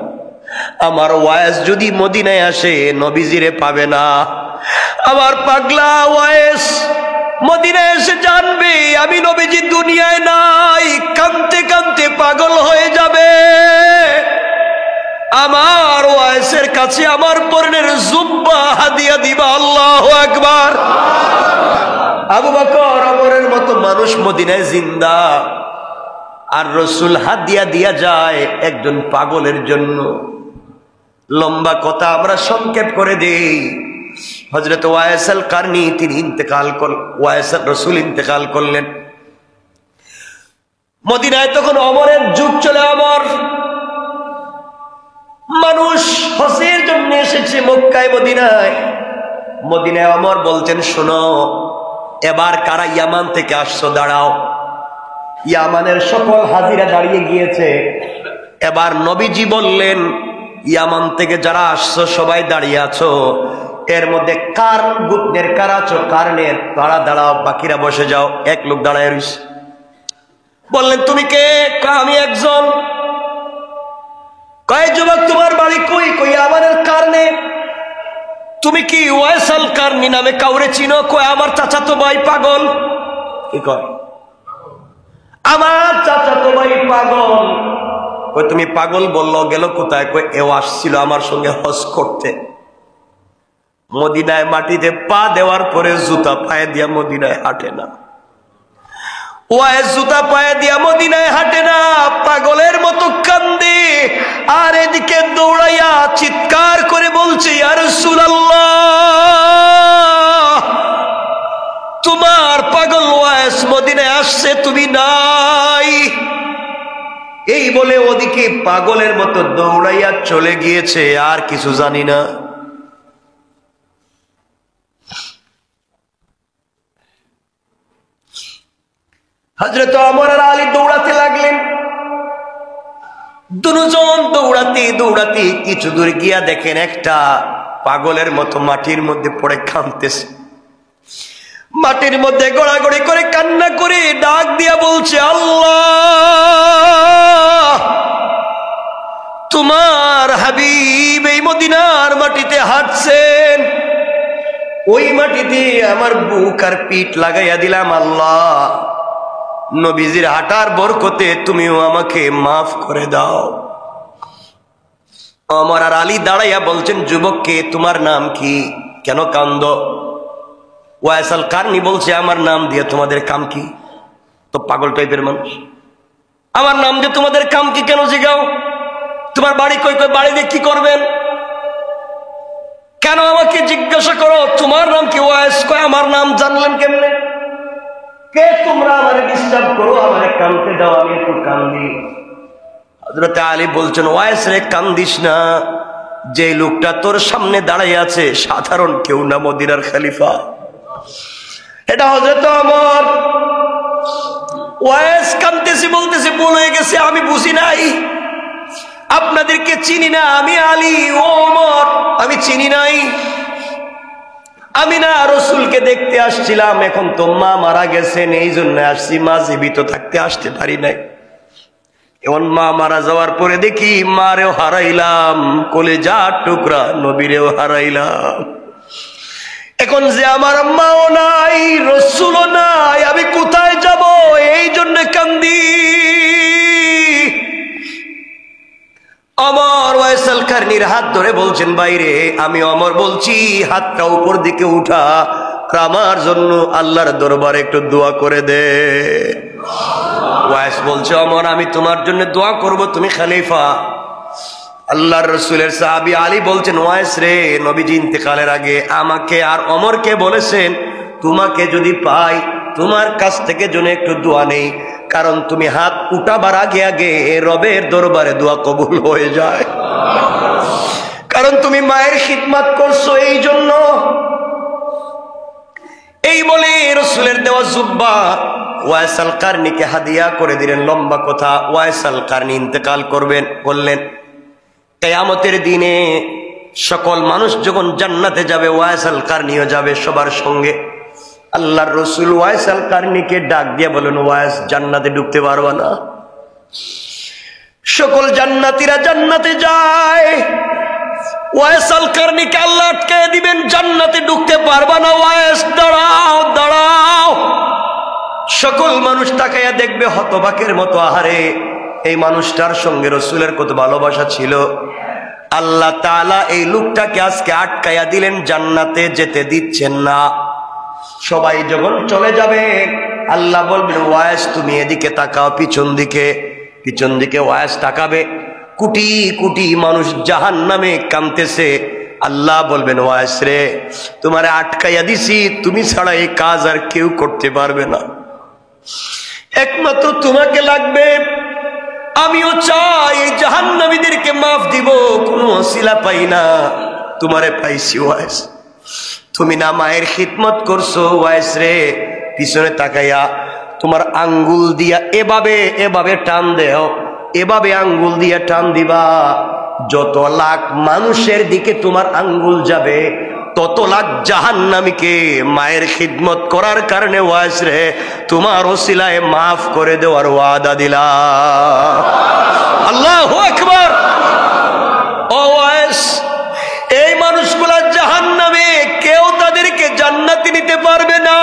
Speaker 1: আমার ওয়াইস যদি মদিনায় আসে নবীজিরে পাবে না। আমার পাগলা ওয়াইস মদিনায় এসে জানবে আমি নবীজি দুনিয়ায় নাই, কাঁদতে কাঁদতে পাগল হয়ে যাবে। আমার ওয়াইসের কাছে আমার পরনের জুব্বা হাদিয়া দিবা। আল্লাহু আকবার। আবু বকর ওমরের মতো মানুষ মদিনায় জিন্দা, আর রসুল হাদিয়া দিয়া যায় একজন পাগলের জন্য। লম্বা কথা আমরা সংক্ষেপ করে দেই। হযরত ওয়াইস আল কারনি তিনি ইন্তেকাল করলেন, ওয়াইস রসুল ইন্তেকাল করলেন। মদিনায় তখন ওমরের যুগ চলে। ওমর মানুষ হজের জন্য এসেছে মক্কায় মদিনায়। মদিনায় ওমর বলছেন, শোনো এবার কারা ইয়ামান থেকে আসছো দাঁড়াও। ইয়ামানের সকল হাজিরা দাঁড়িয়ে গিয়েছে। এবার নবীজি বললেন, ইয়ামান থেকে যারা আসছো সবাই দাঁড়িয়ে আছো, এর মধ্যে কার্ন গোত্রের কারা আছো, কার্নের তারা দাঁড়াও, বাকিরা বসে যাও। এক লোক দাঁড়ায় রইছে। বললেন, তুমি কে? আমি একজন। কয় যুবক তোমার বাড়ি কই? কই আমাদের কার্নে। তুমি কি ওয়াইস আল কারনি নামে কাউরে চিনো? কয় আমার চাচাতো ভাই পাগল। কি কয়? আমার চাচাতো ভাই পাগল। কই তুমি পাগল বললো, গেল কোথায়? কই এও আসছিল আমার সঙ্গে হজ করতে। মদিনায় মাটিতে পা দেওয়ার পরে জুতা পায়ে দিয়া মদিনায় হাঁটে না। ওয়াইস জুতা পায়ে দিয়া মদিনায় হাঁটে না, পাগলের মতো কান্দে। আর এদিকে দৌড়াইয়া চিৎকার করে বলছে, ইয়া রাসূলুল্লাহ আসছে, তুমি নাই। এই বলে ওদিকে পাগলের মতো দৌড়াইয়া চলে গিয়েছে, আর কিছু জানি না। হযরত ওমর আর আলী দৌড়াতে লাগলেন। দুজন দৌড়াতে দৌড়াতে কিছু দূর গিয়া দেখেন একটা পাগলের মতো মাটির মধ্যে পড়ে কাঁদতেছে। মাটির মধ্যে গড়াগড়ি করে কান্না করে ডাক দিয়া বলছে, আল্লাহ, তোমার হাবিব এই মদিনার মাটিতে হাঁটছেন, ওই মাটিতে আমার বুক আর পিঠ লাগাইয়া দিলাম। আল্লাহ, নবীজির হাঁটার বরকতে তুমিও আমাকে মাফ করে দাও। ওমর আর আলী দাঁড়াইয়া বলছেন, যুবককে, তোমার নাম কি? কেন কান্দো? ওয়াইস আল কারনি বলছে, আমার নাম দিয়ে তোমাদের কাম কি? তো পাগল টাইপের মানুষ, আমার নাম দিয়ে তোমাদের কাম কি? কেন জিগাও? তোমার বাড়ি কই? কই বাড়ি দিয়ে কি করবেন? কেন আমাকে জিজ্ঞাসা করো তোমার নাম কি? ওয়াইস কয়, আমার নাম জানলেন কেমনে? কে তোমরা? আমার ডিস্টার্ব করো, আমার কানতে দাও, আমি একটু কান্দি। হযরত আলী বলছেন, ওয়াইস রে, কান্দিস না, যে লোকটা তোর সামনে দাঁড়াই আছে সাধারণ কেউ না, মদিনার খলিফা। এটা হযরত ওমর। ওয়াইস কাঁদতেছি, বলতেছি, ভুল হয়ে গেছে, আমি বুঝি নাই, আপনাদেরকে চিনি না, আমি আলী, ও ওমর, আমি চিনি নাই। আমি না রসুলকে দেখতে আসছিলাম, এখন তো মা মারা গেছেন, এই জন্য আসছি, মা জীবিত থাকতে আসতে পারি নাই। এখন মা মারা যাওয়ার পরে দেখি মারেও হারাইলাম, কলেজার টুকরা নবীরেও হারাইলাম। এখন যে আমার মাও নাই, রসুলও নাই, আমি কোথায় যাব? এই জন্য কান্দি। ওমর ওয়াইস আল কারনির হাত ধরে বলছেন, বাইরে, আমি ওমর বলছি, হাতটা উপর দিকে উঠা, আমার জন্য আল্লাহর দরবারে একটু দোয়া করে দে। ওয়াইস বলছে, ওমর, আমি তোমার জন্য দোয়া করব, তুমি খলিফা। আল্লাহর রসুলের সাহাবী আলী বলছেন, ওয়াইস রে, নবীজি ইন্তেকালের আগে আমাকে আর ওমরকে বলেছেন, তোমাকে যদি পাই তোমার কাছ থেকে যেন একটু দোয়া নেই, কারণ তুমি হাত উঠাবার আগে আগে রবের দরবারে দোয়া কবুল হয়ে যায়, কারণ তুমি মায়ের খিদমত করছো, এই জন্য। এই বলে রসুলের দেওয়া জুব্বা ওয়াইস আল কারনিকে হাদিয়া করে দিলেন। লম্বা কথা, ওয়াইস আল কারনি ইন্তেকাল করলেন। কিয়ামতের দিনে সকল মানুষ যখন জান্নাতে যাবে, ওয়াইস আল কারনিও যাবে সবার সঙ্গে। আল্লাহর রসুল ওয়াইস আল কারনিকে ডাক দিয়ে বলেন, ওয়াইস, জান্নাতে ঢুকতে পারবা না? সকল জান্নাতীরা জান্নাতে যায়, ওয়াইস আল কারনিকে আল্লাহ আটকে দিবেন, জান্নাতে ঢুকতে পারবা না। ওয়াইস, দাঁড়াও, দাঁড়াও। সকল মানুষ তাকাইয়া দেখবে হতবাকের মতো, আহারে, এই মানুষটার সঙ্গে রসুলের কত ভালোবাসা ছিল। আল্লাহ তাআলা এই লোকটাকে আজকে আটকাইয়া দিলেন, জান্নাতে যেতে দিচ্ছেন না। সবাই যখন চলে যাবে, আল্লাহ বলবেন, ওয়াইস, তুমি এদিকে তাকাও, পিছন দিকে ওয়াইস তাকাবে। কোটি কোটি মানুষ জাহান্নামে কাঁদতেছে। আল্লাহ বলবেন, ওয়াইস রে, তোমারে আটকাইয়া দিছি, তুমি ছাড়া এই কাজ আর কেউ করতে পারবে না, একমাত্র তোমাকে লাগবে। আমিও চাই এই জাহান্নামীদেরকে মাফ দিব, কোনো ওসিলা পাই না, তোমারে পাইছি। ওয়াইস, তুমি না মায়ের খিদমত করছো? ওয়াইস রে, পিছনে তাকাইয়া তোমার আঙ্গুল দিয়া এভাবে এভাবে টান দেও, এভাবে আঙ্গুল দিয়া টান দিবা, যত লাখ মানুষের দিকে তোমার আঙ্গুল যাবে, তত লাখ জাহান্নামীকে মায়ের খিদমত করার কারণে ওয়াইস রে, তোমার ওসিলায় মাফ করে দেওয়ার ওয়াদা দিলাম। আল্লাহু আকবার। ও ওয়াইস, এই মানুষগুলা জাহান্নামে, কেউ তাদেরকে জান্নাতে নিতে পারবে না।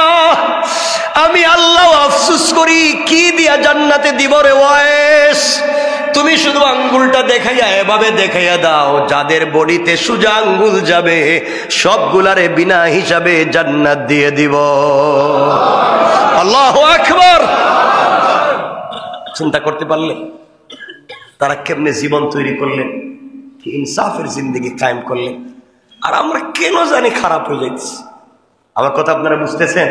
Speaker 1: আমি আল্লাহ আফসোস করি, কি দিয়া জান্নাতে দিব রে ওয়াইস? তুমি শুধু আঙ্গুলটা দেখাইয়া এভাবে দেখাইয়া দাও, যাদের বডিতে সোজা আঙ্গুল যাবে সবগুলারে বিনা হিসাবে জান্নাত দিয়ে দিব। আল্লাহু আকবার। চিন্তা করতে পারলে তারা কেমনে জীবন তৈরি করলেন, ইনসাফের জিন্দেগি কায়েম করলেন। আর আমরা কেন জানি খারাপ হয়ে যাইতেছি। আমার কথা আপনারা বুঝতেছেন?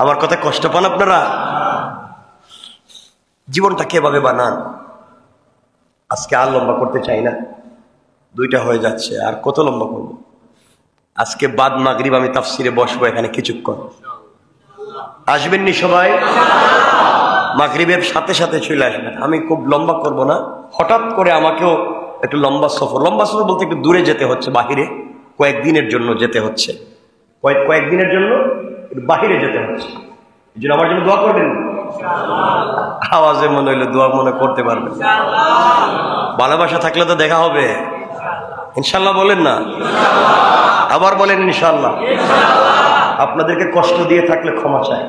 Speaker 1: আমার কথা কষ্ট পান আপনারা? জীবনটাকে এভাবে বানান। আজকে আর লম্বা করতে চাই না, 2টা হয়ে যাচ্ছে, আর কত লম্বা করব? আজকে বাদ মাগরিব আমি তাফসিরে বসবো এখানে কিছুক্ষণ, আসবেন নি সবাই? মাগরিবের সাথে সাথে চলে আসবেন। আমি খুব লম্বা করব না, হঠাৎ করে আমাকেও একটু লম্বা সফর বলতে একটু দূরে যেতে হচ্ছে, বাহিরে কয়েকদিনের জন্য যেতে হচ্ছে, কয়েকদিনের জন্য একটু বাহিরে যেতে হচ্ছে। এই জন্য আমার জন্য দোয়া করবেন। আওয়াজে মনে হইলো দোয়া মনে করতে পারবেন। ভালোবাসা থাকলে তো দেখা হবে ইনশাল্লাহ, বলেন না? আবার বলেন ইনশাল্লাহ। আপনাদেরকে কষ্ট দিয়ে থাকলে ক্ষমা চাই,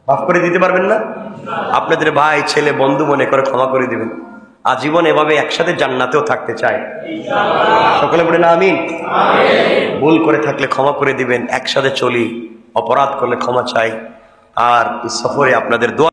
Speaker 1: মাফ করে দিতে পারবেন না? আপনাদের ভাই ছেলে বন্ধু মনে করে ক্ষমা করে দিবেন। আজীবন এভাবে একসাথে জান্নাতেও থাকতে চাই, সকলে বলে না আমিন। ভুল করে থাকলে ক্ষমা করে দিবেন, একসাথে চলি। অপরাধ করলে ক্ষমা চাই। আর সফরে আপনাদের দোয়া